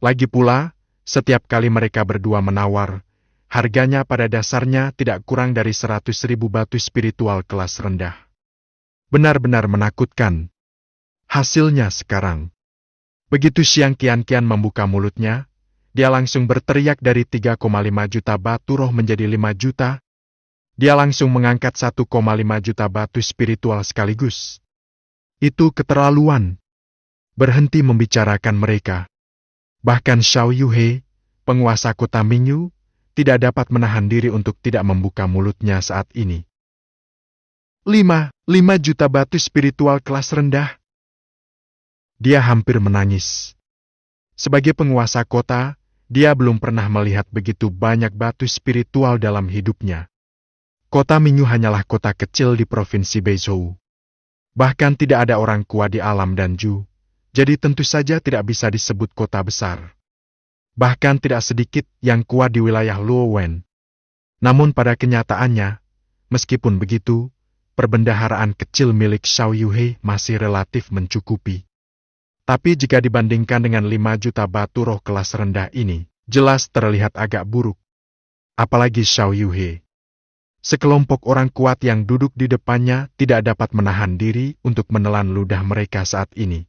Lagi pula, setiap kali mereka berdua menawar, harganya pada dasarnya tidak kurang dari 100.000 batu spiritual kelas rendah. Benar-benar menakutkan. Hasilnya sekarang. Begitu Xiang Qianqian membuka mulutnya, dia langsung berteriak dari 3,5 juta batu roh menjadi 5 juta. Dia langsung mengangkat 1,5 juta batu spiritual sekaligus. Itu keterlaluan. Berhenti membicarakan mereka. Bahkan Xiao Yuhe, penguasa kota Mingyu, tidak dapat menahan diri untuk tidak membuka mulutnya saat ini. 5 juta batu spiritual kelas rendah. Dia hampir menangis. Sebagai penguasa kota, dia belum pernah melihat begitu banyak batu spiritual dalam hidupnya. Kota Mingyu hanyalah kota kecil di provinsi Beizhou. Bahkan tidak ada orang kuat di alam Danju, jadi tentu saja tidak bisa disebut kota besar. Bahkan tidak sedikit yang kuat di wilayah Luowen. Namun pada kenyataannya, meskipun begitu, perbendaharaan kecil milik Xiao Yuhei masih relatif mencukupi. Tapi jika dibandingkan dengan 5 juta batu roh kelas rendah ini, jelas terlihat agak buruk. Apalagi Xiao Yuhei. Sekelompok orang kuat yang duduk di depannya tidak dapat menahan diri untuk menelan ludah mereka saat ini.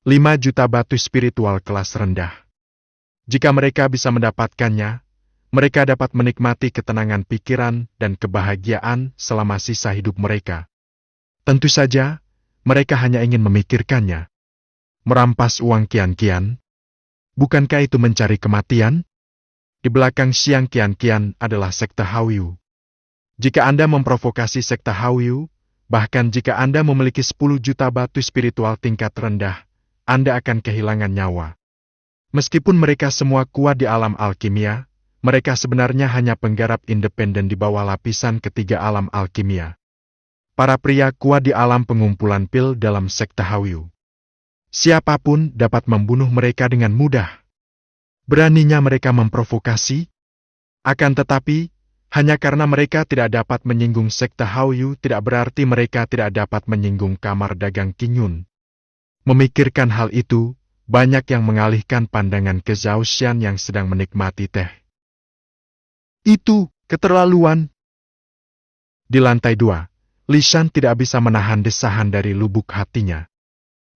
5 juta batu spiritual kelas rendah. Jika mereka bisa mendapatkannya, mereka dapat menikmati ketenangan pikiran dan kebahagiaan selama sisa hidup mereka. Tentu saja, mereka hanya ingin memikirkannya. Merampas uang kian-kian? Bukankah itu mencari kematian? Di belakang Xiang Qian-Qian adalah sekte Haoyu. Jika Anda memprovokasi sekte Haoyu, bahkan jika Anda memiliki 10 juta batu spiritual tingkat rendah, Anda akan kehilangan nyawa. Meskipun mereka semua kuat di alam alkimia, mereka sebenarnya hanya penggarap independen di bawah lapisan ketiga alam alkimia. Para pria kuat di alam pengumpulan pil dalam sekte Haoyu. Siapapun dapat membunuh mereka dengan mudah. Beraninya mereka memprovokasi? Akan tetapi, hanya karena mereka tidak dapat menyinggung sekte Haoyu tidak berarti mereka tidak dapat menyinggung kamar dagang Qingyun. Memikirkan hal itu, banyak yang mengalihkan pandangan ke Zhao Xian yang sedang menikmati teh. Itu keterlaluan. Di lantai 2, Li Shan tidak bisa menahan desahan dari lubuk hatinya.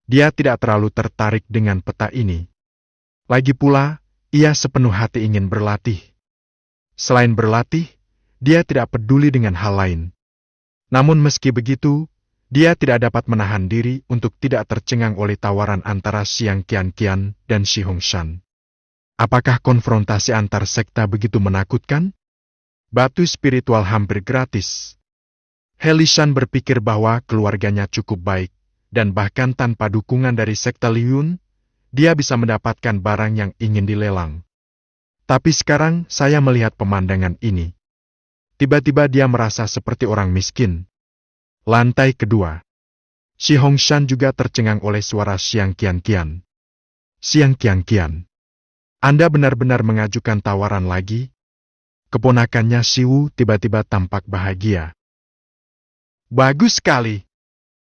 Dia tidak terlalu tertarik dengan peta ini. Lagi pula, ia sepenuh hati ingin berlatih. Selain berlatih, dia tidak peduli dengan hal lain. Namun meski begitu, dia tidak dapat menahan diri untuk tidak tercengang oleh tawaran antara Xiang Qian-Qian dan Shi Hongshan. Apakah konfrontasi antar sekta begitu menakutkan? Batu spiritual hampir gratis. He Lishan berpikir bahwa keluarganya cukup baik, dan bahkan tanpa dukungan dari sekte Liyun, dia bisa mendapatkan barang yang ingin dilelang. Tapi sekarang saya melihat pemandangan ini. Tiba-tiba dia merasa seperti orang miskin. Lantai kedua. Shi Hongshan juga tercengang oleh suara Xiang Qian-Qian. Xiang Qian-Qian, Anda benar-benar mengajukan tawaran lagi? Keponakannya Xiwu tiba-tiba tampak bahagia. Bagus sekali.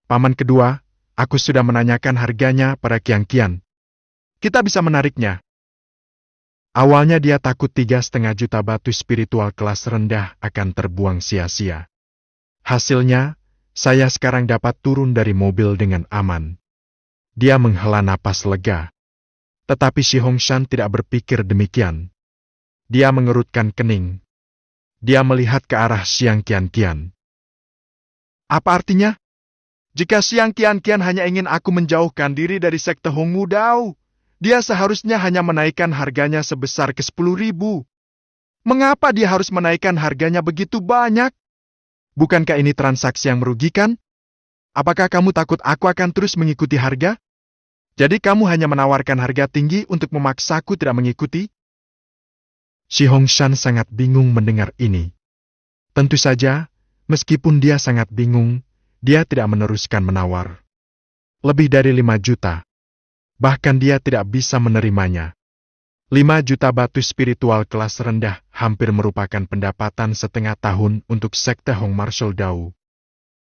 Paman kedua, aku sudah menanyakan harganya pada Qian-Qian. Kita bisa menariknya. Awalnya dia takut 3,5 juta batu spiritual kelas rendah akan terbuang sia-sia. Hasilnya, saya sekarang dapat turun dari mobil dengan aman. Dia menghela napas lega. Tetapi Shi Hongshan tidak berpikir demikian. Dia mengerutkan kening. Dia melihat ke arah Xiang Qian-Qian. Apa artinya? Jika Xiang Qian-Qian hanya ingin aku menjauhkan diri dari sekte Hongwu Dao, dia seharusnya hanya menaikkan harganya sebesar ke 10.000. Mengapa dia harus menaikkan harganya begitu banyak? Bukankah ini transaksi yang merugikan? Apakah kamu takut aku akan terus mengikuti harga? Jadi kamu hanya menawarkan harga tinggi untuk memaksaku tidak mengikuti? Shi Hongshan sangat bingung mendengar ini. Tentu saja, meskipun dia sangat bingung, dia tidak meneruskan menawar. Lebih dari 5 juta. Bahkan dia tidak bisa menerimanya. 5 juta batu spiritual kelas rendah hampir merupakan pendapatan setengah tahun untuk sekte Hong Martial Dao.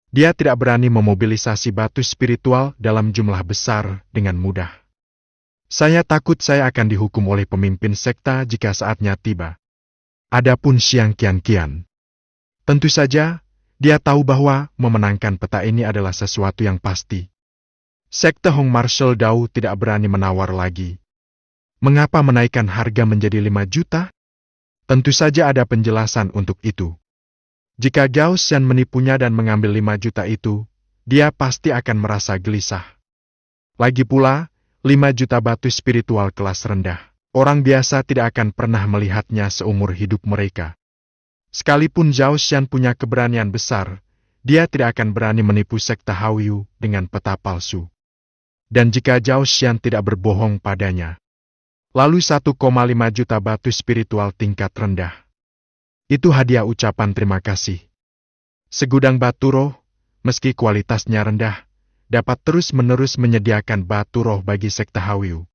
Dia tidak berani memobilisasi batu spiritual dalam jumlah besar dengan mudah. Saya takut saya akan dihukum oleh pemimpin sekta jika saatnya tiba. Adapun Xiang Qian-Qian, tentu saja, dia tahu bahwa memenangkan peta ini adalah sesuatu yang pasti. Sekte Hong Martial Dao tidak berani menawar lagi. Mengapa menaikkan harga menjadi 5 juta? Tentu saja ada penjelasan untuk itu. Jika Gao Xian menipunya dan mengambil 5 juta itu, dia pasti akan merasa gelisah. Lagi pula, 5 juta batu spiritual kelas rendah. Orang biasa tidak akan pernah melihatnya seumur hidup mereka. Sekalipun Zhao Xian punya keberanian besar, dia tidak akan berani menipu sekte Haoyu dengan peta palsu. Dan jika Zhao Xian tidak berbohong padanya, lalu 1,5 juta batu spiritual tingkat rendah. Itu hadiah ucapan terima kasih. Segudang batu roh, meski kualitasnya rendah, dapat terus-menerus menyediakan batu roh bagi sekte Haoyu.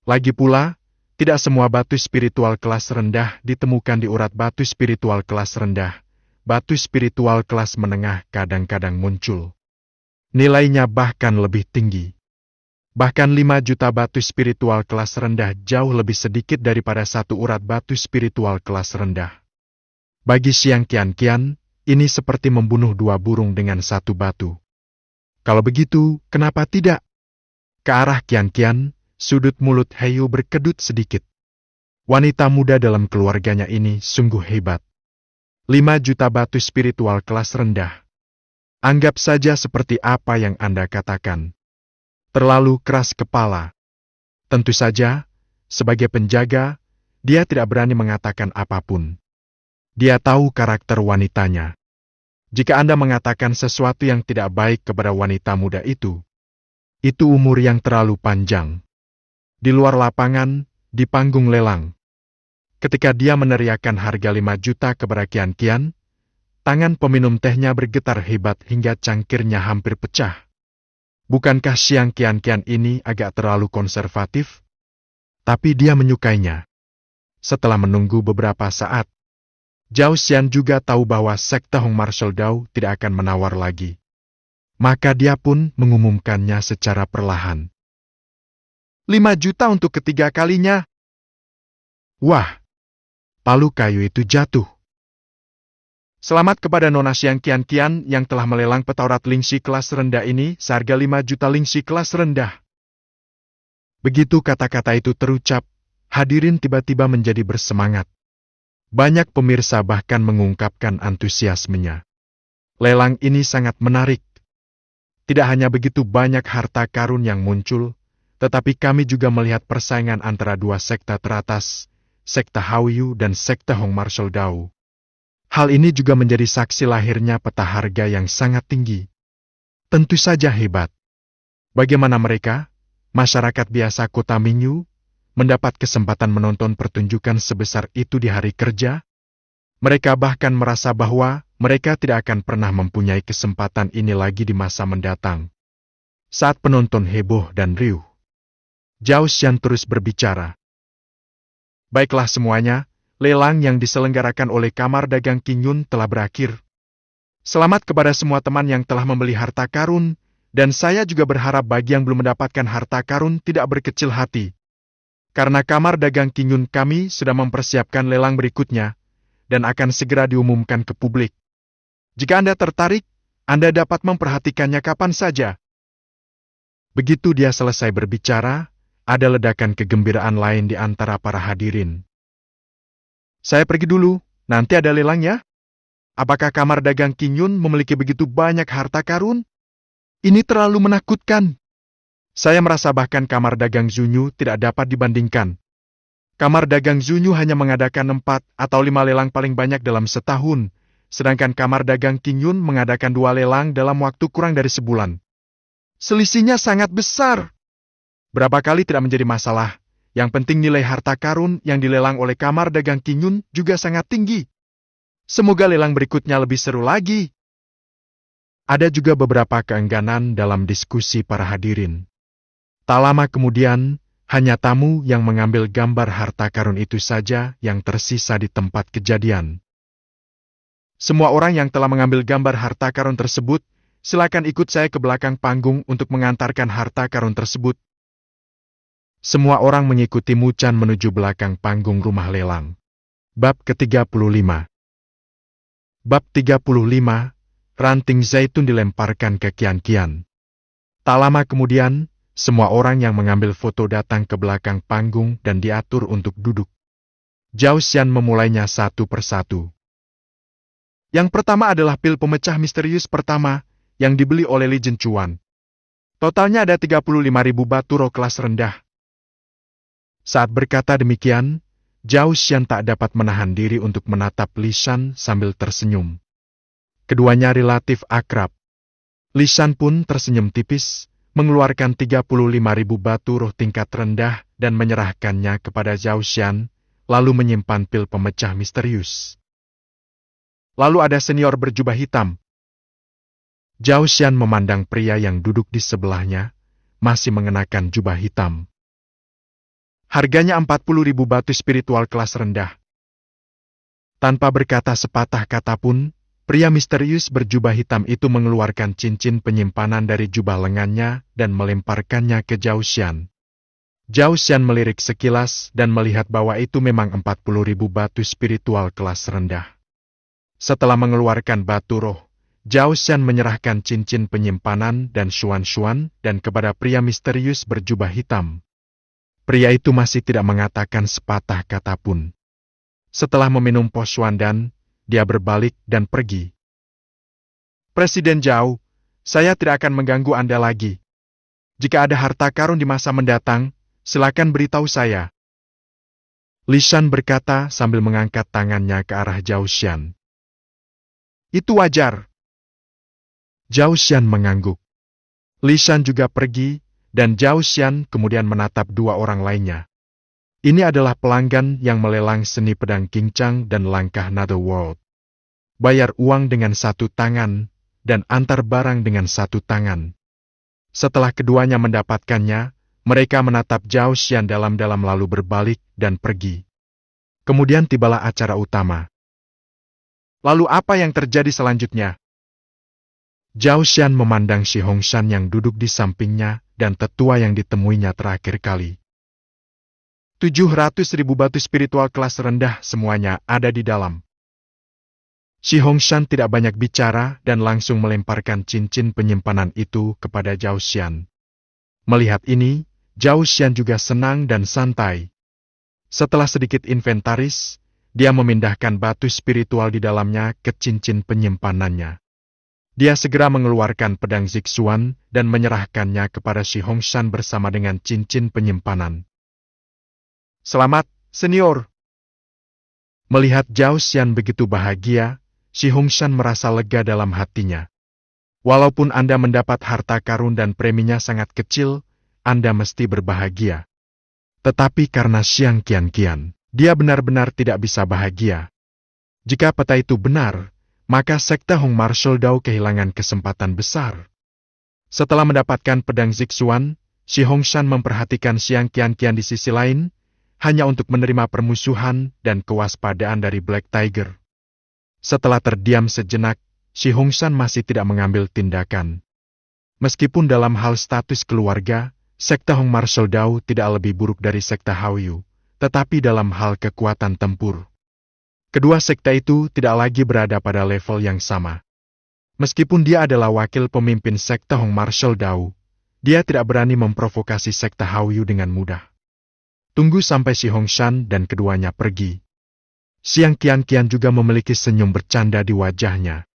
Lagi pula, Tidak semua batu spiritual kelas rendah ditemukan di urat batu spiritual kelas rendah. Batu spiritual kelas menengah kadang-kadang muncul. Nilainya bahkan lebih tinggi. Bahkan 5 juta batu spiritual kelas rendah jauh lebih sedikit daripada satu urat batu spiritual kelas rendah. Bagi Siang Qian, ini seperti membunuh 2 burung dengan 1 batu. Kalau begitu, kenapa tidak? Ke arah Qian, sudut mulut Heyu berkedut sedikit. Wanita muda dalam keluarganya ini sungguh hebat. 5 juta batu spiritual kelas rendah. Anggap saja seperti apa yang Anda katakan. Terlalu keras kepala. Tentu saja, sebagai penjaga, dia tidak berani mengatakan apapun. Dia tahu karakter wanitanya. Jika Anda mengatakan sesuatu yang tidak baik kepada wanita muda itu umur yang terlalu panjang. Di luar lapangan, di panggung lelang. Ketika dia meneriakkan harga 5 juta kepada Qian, tangan peminum tehnya bergetar hebat hingga cangkirnya hampir pecah. Bukankah Siang Qian ini agak terlalu konservatif? Tapi dia menyukainya. Setelah menunggu beberapa saat, Zhao Xian juga tahu bahwa sekte Hong Martial Dao tidak akan menawar lagi. Maka dia pun mengumumkannya secara perlahan. 5 juta untuk ketiga kalinya. Wah! Palu kayu itu jatuh. Selamat kepada Nona Siang Qian yang telah melelang petaurat Lingxi kelas rendah ini seharga 5 juta Lingxi kelas rendah. Begitu kata-kata itu terucap, hadirin tiba-tiba menjadi bersemangat. Banyak pemirsa bahkan mengungkapkan antusiasmenya. Lelang ini sangat menarik. Tidak hanya begitu banyak harta karun yang muncul, tetapi kami juga melihat persaingan antara 2 sekte teratas, sekte Haoyu dan sekte Hong Martial Dao. Hal ini juga menjadi saksi lahirnya peta harga yang sangat tinggi. Tentu saja hebat. Bagaimana mereka, masyarakat biasa kota Mingyu, mendapat kesempatan menonton pertunjukan sebesar itu di hari kerja? Mereka bahkan merasa bahwa mereka tidak akan pernah mempunyai kesempatan ini lagi di masa mendatang. Saat penonton heboh dan riuh, Zhao Xian terus berbicara. Baiklah semuanya, lelang yang diselenggarakan oleh Kamar Dagang Qingyun telah berakhir. Selamat kepada semua teman yang telah membeli harta karun, dan saya juga berharap bagi yang belum mendapatkan harta karun tidak berkecil hati. Karena Kamar Dagang Qingyun kami sudah mempersiapkan lelang berikutnya, dan akan segera diumumkan ke publik. Jika Anda tertarik, Anda dapat memperhatikannya kapan saja. Begitu dia selesai berbicara, ada ledakan kegembiraan lain di antara para hadirin. Saya pergi dulu, nanti ada lelangnya. Apakah Kamar Dagang Qingyun memiliki begitu banyak harta karun? Ini terlalu menakutkan. Saya merasa bahkan Kamar Dagang Zunyu tidak dapat dibandingkan. Kamar Dagang Zunyu hanya mengadakan 4 atau 5 lelang paling banyak dalam setahun, sedangkan Kamar Dagang Qingyun mengadakan 2 lelang dalam waktu kurang dari sebulan. Selisihnya sangat besar. Berapa kali tidak menjadi masalah, yang penting nilai harta karun yang dilelang oleh Kamar Dagang Qingyun juga sangat tinggi. Semoga lelang berikutnya lebih seru lagi. Ada juga beberapa keengganan dalam diskusi para hadirin. Tak lama kemudian, hanya tamu yang mengambil gambar harta karun itu saja yang tersisa di tempat kejadian. Semua orang yang telah mengambil gambar harta karun tersebut, silakan ikut saya ke belakang panggung untuk mengantarkan harta karun tersebut. Semua orang mengikuti Mu-chan menuju belakang panggung rumah lelang. Bab ke-35. Bab 35, ranting zaitun dilemparkan ke Qian. Tak lama kemudian, semua orang yang mengambil foto datang ke belakang panggung dan diatur untuk duduk. Zhao Xian memulainya satu persatu. Yang pertama adalah pil pemecah misterius pertama, yang dibeli oleh Li Zhenchuan. Totalnya ada 35.000 batu roh kelas rendah. Saat berkata demikian, Zhao Xian tak dapat menahan diri untuk menatap Li Shan sambil tersenyum. Keduanya relatif akrab. Li Shan pun tersenyum tipis, mengeluarkan 35.000 batu roh tingkat rendah dan menyerahkannya kepada Zhao Xian, lalu menyimpan pil pemecah misterius. Lalu ada senior berjubah hitam. Zhao Xian memandang pria yang duduk di sebelahnya, masih mengenakan jubah hitam. Harganya 40.000 batu spiritual kelas rendah. Tanpa berkata sepatah kata pun, pria misterius berjubah hitam itu mengeluarkan cincin penyimpanan dari jubah lengannya dan melemparkannya ke Zhao Xian. Zhao Xian melirik sekilas dan melihat bahwa itu memang 40.000 batu spiritual kelas rendah. Setelah mengeluarkan batu roh, Zhao Xian menyerahkan cincin penyimpanan dan Xuan dan kepada pria misterius berjubah hitam. Pria itu masih tidak mengatakan sepatah kata pun. Setelah meminum pos Xuan, dia berbalik dan pergi. Presiden Zhao, saya tidak akan mengganggu Anda lagi. Jika ada harta karun di masa mendatang, silakan beritahu saya. Li Shan berkata sambil mengangkat tangannya ke arah Zhao Xian. Itu wajar. Zhao Xian mengangguk. Li Shan juga pergi, dan Zhao Xian kemudian menatap dua orang lainnya. Ini adalah pelanggan yang melelang seni pedang kincang dan langkah Netherworld. Bayar uang dengan satu tangan, dan antar barang dengan satu tangan. Setelah keduanya mendapatkannya, mereka menatap Zhao Xian dalam-dalam lalu berbalik dan pergi. Kemudian tibalah acara utama. Lalu apa yang terjadi selanjutnya? Zhao Xian memandang Shi Hongshan yang duduk di sampingnya dan tetua yang ditemuinya terakhir kali. 700.000 batu spiritual kelas rendah semuanya ada di dalam. Shi Hongshan tidak banyak bicara dan langsung melemparkan cincin penyimpanan itu kepada Zhao Xian. Melihat ini, Zhao Xian juga senang dan santai. Setelah sedikit inventaris, dia memindahkan batu spiritual di dalamnya ke cincin penyimpanannya. Dia segera mengeluarkan pedang Zixuan dan menyerahkannya kepada Shi Hongshan bersama dengan cincin penyimpanan. Selamat, senior. Melihat Zhao Xian begitu bahagia, Shi Hongshan merasa lega dalam hatinya. Walaupun Anda mendapat harta karun dan preminya sangat kecil, Anda mesti berbahagia. Tetapi karena Xiang Qianqian, dia benar-benar tidak bisa bahagia. Jika peta itu benar, maka sekte Hong Martial Dao kehilangan kesempatan besar. Setelah mendapatkan pedang Zixuan, Shi Hongshan memperhatikan Xiang Qianqian di sisi lain, hanya untuk menerima permusuhan dan kewaspadaan dari Black Tiger. Setelah terdiam sejenak, Shi Hongshan masih tidak mengambil tindakan. Meskipun dalam hal status keluarga, sekte Hong Martial Dao tidak lebih buruk dari sekte Haoyu, tetapi dalam hal kekuatan tempur, kedua sekte itu tidak lagi berada pada level yang sama. Meskipun dia adalah wakil pemimpin sekte Hong Martial Dao, dia tidak berani memprovokasi sekte Haoyu dengan mudah. Tunggu sampai Shi Hongshan dan keduanya pergi. Xiang Qianqian juga memiliki senyum bercanda di wajahnya.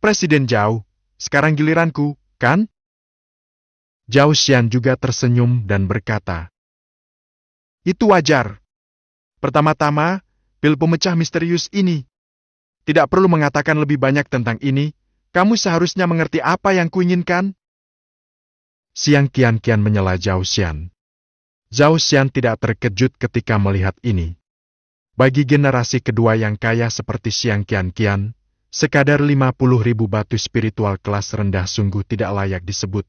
Presiden Zhao, sekarang giliranku, kan? Zhao Xian juga tersenyum dan berkata, itu wajar. Pertama-tama, pil pemecah misterius ini. Tidak perlu mengatakan lebih banyak tentang ini, kamu seharusnya mengerti apa yang kuinginkan. Xiang Qianqian menyela Zhao Xian. Zhao Xian tidak terkejut ketika melihat ini. Bagi generasi kedua yang kaya seperti Xiang Qianqian, sekadar 50.000 batu spiritual kelas rendah sungguh tidak layak disebut.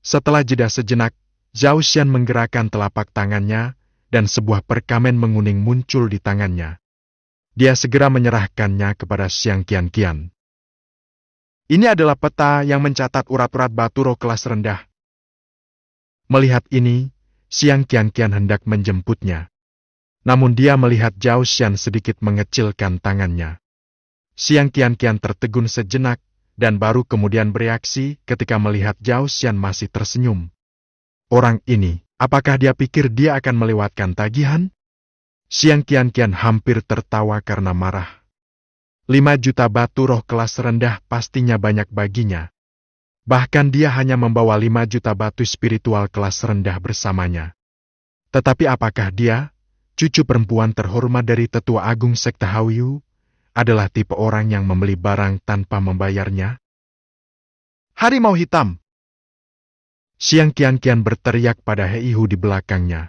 Setelah jeda sejenak, Zhao Xian menggerakkan telapak tangannya, dan sebuah perkamen menguning muncul di tangannya. Dia segera menyerahkannya kepada Xiang Qianqian. Ini adalah peta yang mencatat urat-urat batu roh kelas rendah. Melihat ini, Xiang Qianqian hendak menjemputnya. Namun dia melihat Zhao Xian sedikit mengecilkan tangannya. Xiang Qianqian tertegun sejenak, dan baru kemudian bereaksi ketika melihat Zhao Xian masih tersenyum. Orang ini, apakah dia pikir dia akan melewatkan tagihan? Xiang Qianqian hampir tertawa karena marah. 5 juta batu roh kelas rendah pastinya banyak baginya. Bahkan dia hanya membawa 5 juta batu spiritual kelas rendah bersamanya. Tetapi apakah dia, cucu perempuan terhormat dari tetua agung sekte Haoyu, adalah tipe orang yang membeli barang tanpa membayarnya? Harimau hitam! Xiang Qianqian berteriak pada Heihu di belakangnya.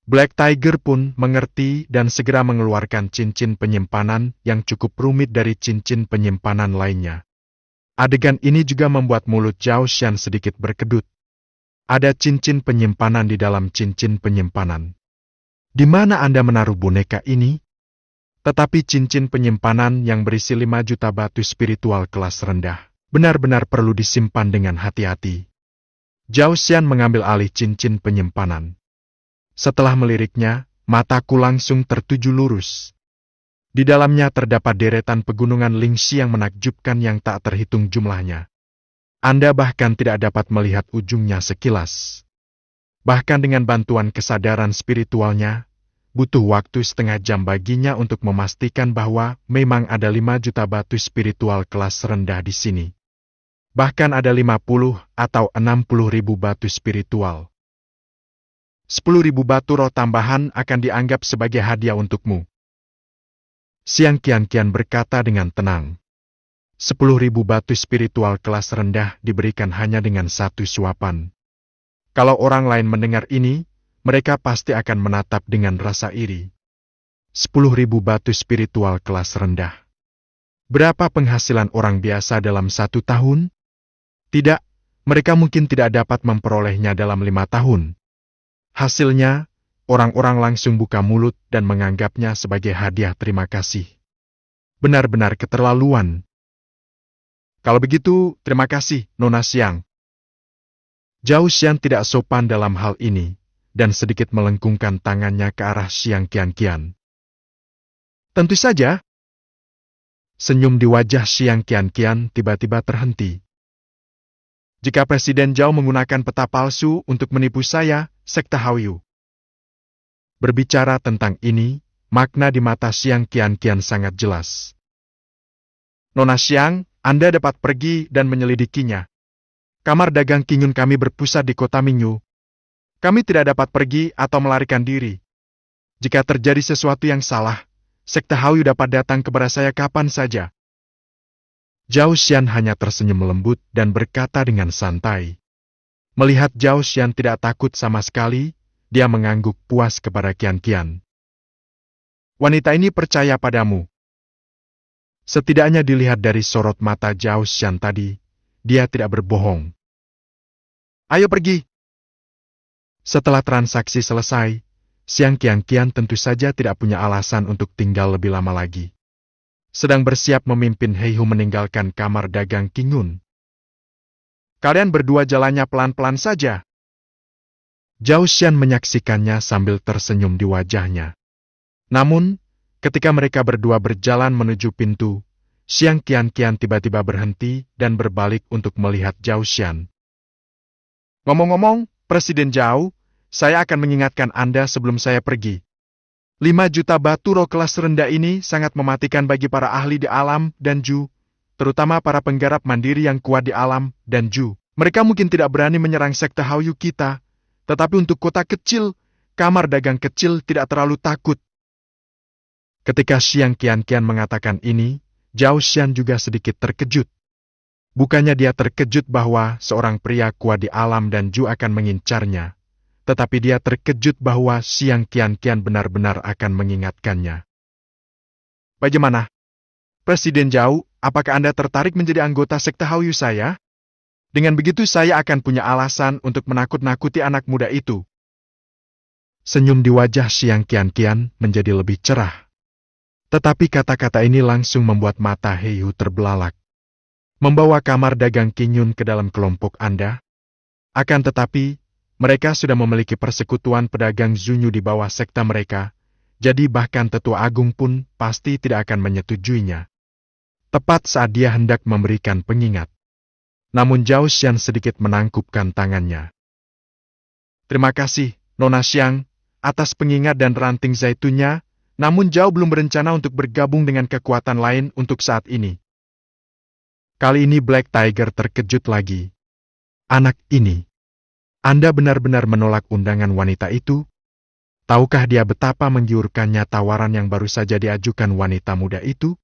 Black Tiger pun mengerti dan segera mengeluarkan cincin penyimpanan yang cukup rumit dari cincin penyimpanan lainnya. Adegan ini juga membuat mulut Zhao Xian sedikit berkedut. Ada cincin penyimpanan di dalam cincin penyimpanan. Di mana Anda menaruh boneka ini? Tetapi cincin penyimpanan yang berisi 5 juta batu spiritual kelas rendah benar-benar perlu disimpan dengan hati-hati. Zhao Xian mengambil alih cincin penyimpanan. Setelah meliriknya, mataku langsung tertuju lurus. Di dalamnya terdapat deretan pegunungan Lingxi yang menakjubkan yang tak terhitung jumlahnya. Anda bahkan tidak dapat melihat ujungnya sekilas. Bahkan dengan bantuan kesadaran spiritualnya, butuh waktu setengah jam baginya untuk memastikan bahwa memang ada 5 juta batu spiritual kelas rendah di sini. Bahkan ada 50 atau 60 ribu batu spiritual. 10 ribu batu roh tambahan akan dianggap sebagai hadiah untukmu. Xiang Qianqian berkata dengan tenang. 10 ribu batu spiritual kelas rendah diberikan hanya dengan satu suapan. Kalau orang lain mendengar ini, mereka pasti akan menatap dengan rasa iri. 10 ribu batu spiritual kelas rendah. Berapa penghasilan orang biasa dalam 1 tahun? Tidak, mereka mungkin tidak dapat memperolehnya dalam 5 tahun. Hasilnya, orang-orang langsung buka mulut dan menganggapnya sebagai hadiah terima kasih. Benar-benar keterlaluan. Kalau begitu, terima kasih, Nona Xiang. Zhao Xian tidak sopan dalam hal ini, dan sedikit melengkungkan tangannya ke arah Xiang Qianqian. Tentu saja. Senyum di wajah Xiang Qianqian tiba-tiba terhenti. Jika Presiden Zhao menggunakan peta palsu untuk menipu saya, Sekte Haoyu. Berbicara tentang ini, makna di mata Xiang Qianqian sangat jelas. Nona Xiang, Anda dapat pergi dan menyelidikinya. Kamar dagang Qingyun kami berpusat di kota Mingyu. Kami tidak dapat pergi atau melarikan diri. Jika terjadi sesuatu yang salah, Sekte Haoyu dapat datang kepada saya kapan saja. Zhao Xian hanya tersenyum lembut dan berkata dengan santai. Melihat Zhao Xian tidak takut sama sekali, dia mengangguk puas kepada Qianqian. Wanita ini percaya padamu. Setidaknya dilihat dari sorot mata Zhao Xian tadi, dia tidak berbohong. Ayo pergi. Setelah transaksi selesai, Xiang Qianqian tentu saja tidak punya alasan untuk tinggal lebih lama lagi. Sedang bersiap memimpin Heihu meninggalkan kamar dagang Qingyun. Kalian berdua jalannya pelan-pelan saja. Zhao Xian menyaksikannya sambil tersenyum di wajahnya. Namun, ketika mereka berdua berjalan menuju pintu, Xiang Qianqian tiba-tiba berhenti dan berbalik untuk melihat Zhao Xian. Ngomong-ngomong, Presiden Zhao, saya akan mengingatkan Anda sebelum saya pergi. 5 juta batu roh kelas rendah ini sangat mematikan bagi para ahli di alam dan Ju, terutama para penggarap mandiri yang kuat di alam dan Ju. Mereka mungkin tidak berani menyerang Sekte Haoyu kita, tetapi untuk kota kecil, kamar dagang kecil tidak terlalu takut. Ketika Xiang Qianqian mengatakan ini, Zhao Xian juga sedikit terkejut. Bukannya dia terkejut bahwa seorang pria kuat di alam dan Ju akan mengincarnya, tetapi dia terkejut bahwa Xiang Qianqian benar-benar akan mengingatkannya. Bagaimana? Presiden Zhao, apakah Anda tertarik menjadi anggota Sekte Haoyu saya? Dengan begitu saya akan punya alasan untuk menakut-nakuti anak muda itu. Senyum di wajah Xiang Qianqian menjadi lebih cerah. Tetapi kata-kata ini langsung membuat mata Heihu terbelalak. Membawa kamar dagang Qingyun ke dalam kelompok Anda? Akan tetapi, mereka sudah memiliki persekutuan pedagang Zunyu di bawah sekte mereka, jadi bahkan Tetua Agung pun pasti tidak akan menyetujuinya. Tepat saat dia hendak memberikan pengingat. Namun Zhao Xian sedikit menangkupkan tangannya. Terima kasih, Nona Xiang, atas pengingat dan ranting zaitunnya, namun Zhao belum berencana untuk bergabung dengan kekuatan lain untuk saat ini. Kali ini Black Tiger terkejut lagi. Anak ini. Anda benar-benar menolak undangan wanita itu? Tahukah dia betapa menggiurkannya tawaran yang baru saja diajukan wanita muda itu?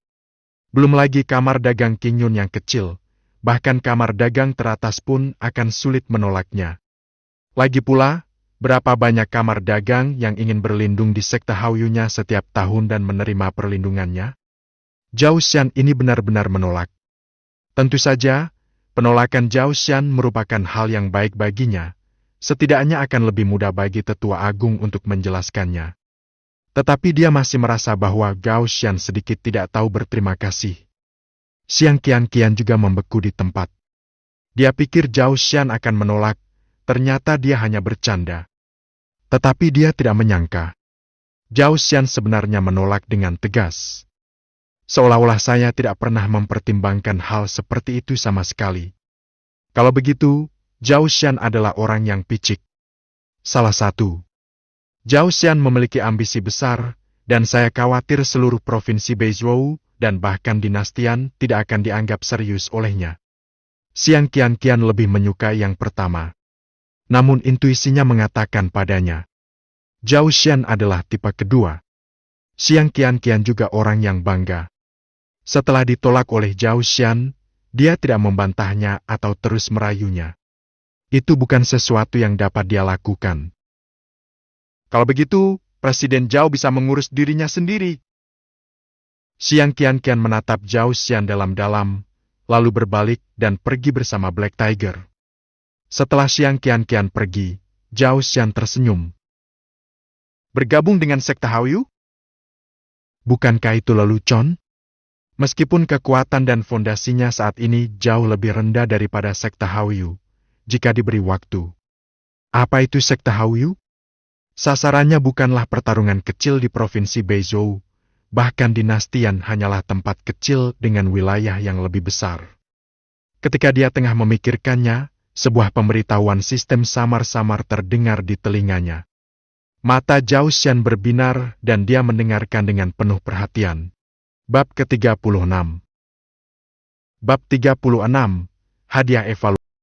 Belum lagi kamar dagang Qingyun yang kecil, bahkan kamar dagang teratas pun akan sulit menolaknya. Lagi pula, berapa banyak kamar dagang yang ingin berlindung di sekte Haoyunya setiap tahun dan menerima perlindungannya? Zhao Xian ini benar-benar menolak. Tentu saja, penolakan Zhao Xian merupakan hal yang baik baginya, setidaknya akan lebih mudah bagi Tetua Agung untuk menjelaskannya. Tetapi dia masih merasa bahwa Gao Xian sedikit tidak tahu berterima kasih. Xiang Qianqian juga membeku di tempat. Dia pikir Zhao Xian akan menolak, ternyata dia hanya bercanda. Tetapi dia tidak menyangka. Zhao Xian sebenarnya menolak dengan tegas. Seolah-olah saya tidak pernah mempertimbangkan hal seperti itu sama sekali. Kalau begitu, Zhao Xian adalah orang yang picik. Salah satu. Zhao Xian memiliki ambisi besar, dan saya khawatir seluruh provinsi Beizhou dan bahkan dinastian tidak akan dianggap serius olehnya. Xiang Qianqian lebih menyukai yang pertama. Namun intuisinya mengatakan padanya, Zhao Xian adalah tipe kedua. Xiang Qianqian juga orang yang bangga. Setelah ditolak oleh Zhao Xian, dia tidak membantahnya atau terus merayunya. Itu bukan sesuatu yang dapat dia lakukan. Kalau begitu, Presiden Zhao bisa mengurus dirinya sendiri. Xiang Qianqian menatap Zhao Xian dalam-dalam, lalu berbalik dan pergi bersama Black Tiger. Setelah Xiang Qianqian pergi, Zhao Xian tersenyum. Bergabung dengan sekte Haoyu? Bukankah itu lelucon? Meskipun kekuatan dan fondasinya saat ini jauh lebih rendah daripada sekte Haoyu, jika diberi waktu. Apa itu sekte Haoyu? Sasarannya bukanlah pertarungan kecil di provinsi Beizhou, bahkan dinastian hanyalah tempat kecil dengan wilayah yang lebih besar. Ketika dia tengah memikirkannya, sebuah pemberitahuan sistem samar-samar terdengar di telinganya. Mata Zhao Xian berbinar dan dia mendengarkan dengan penuh perhatian. Bab ke-36. Bab 36, Hadiah Evaluasi.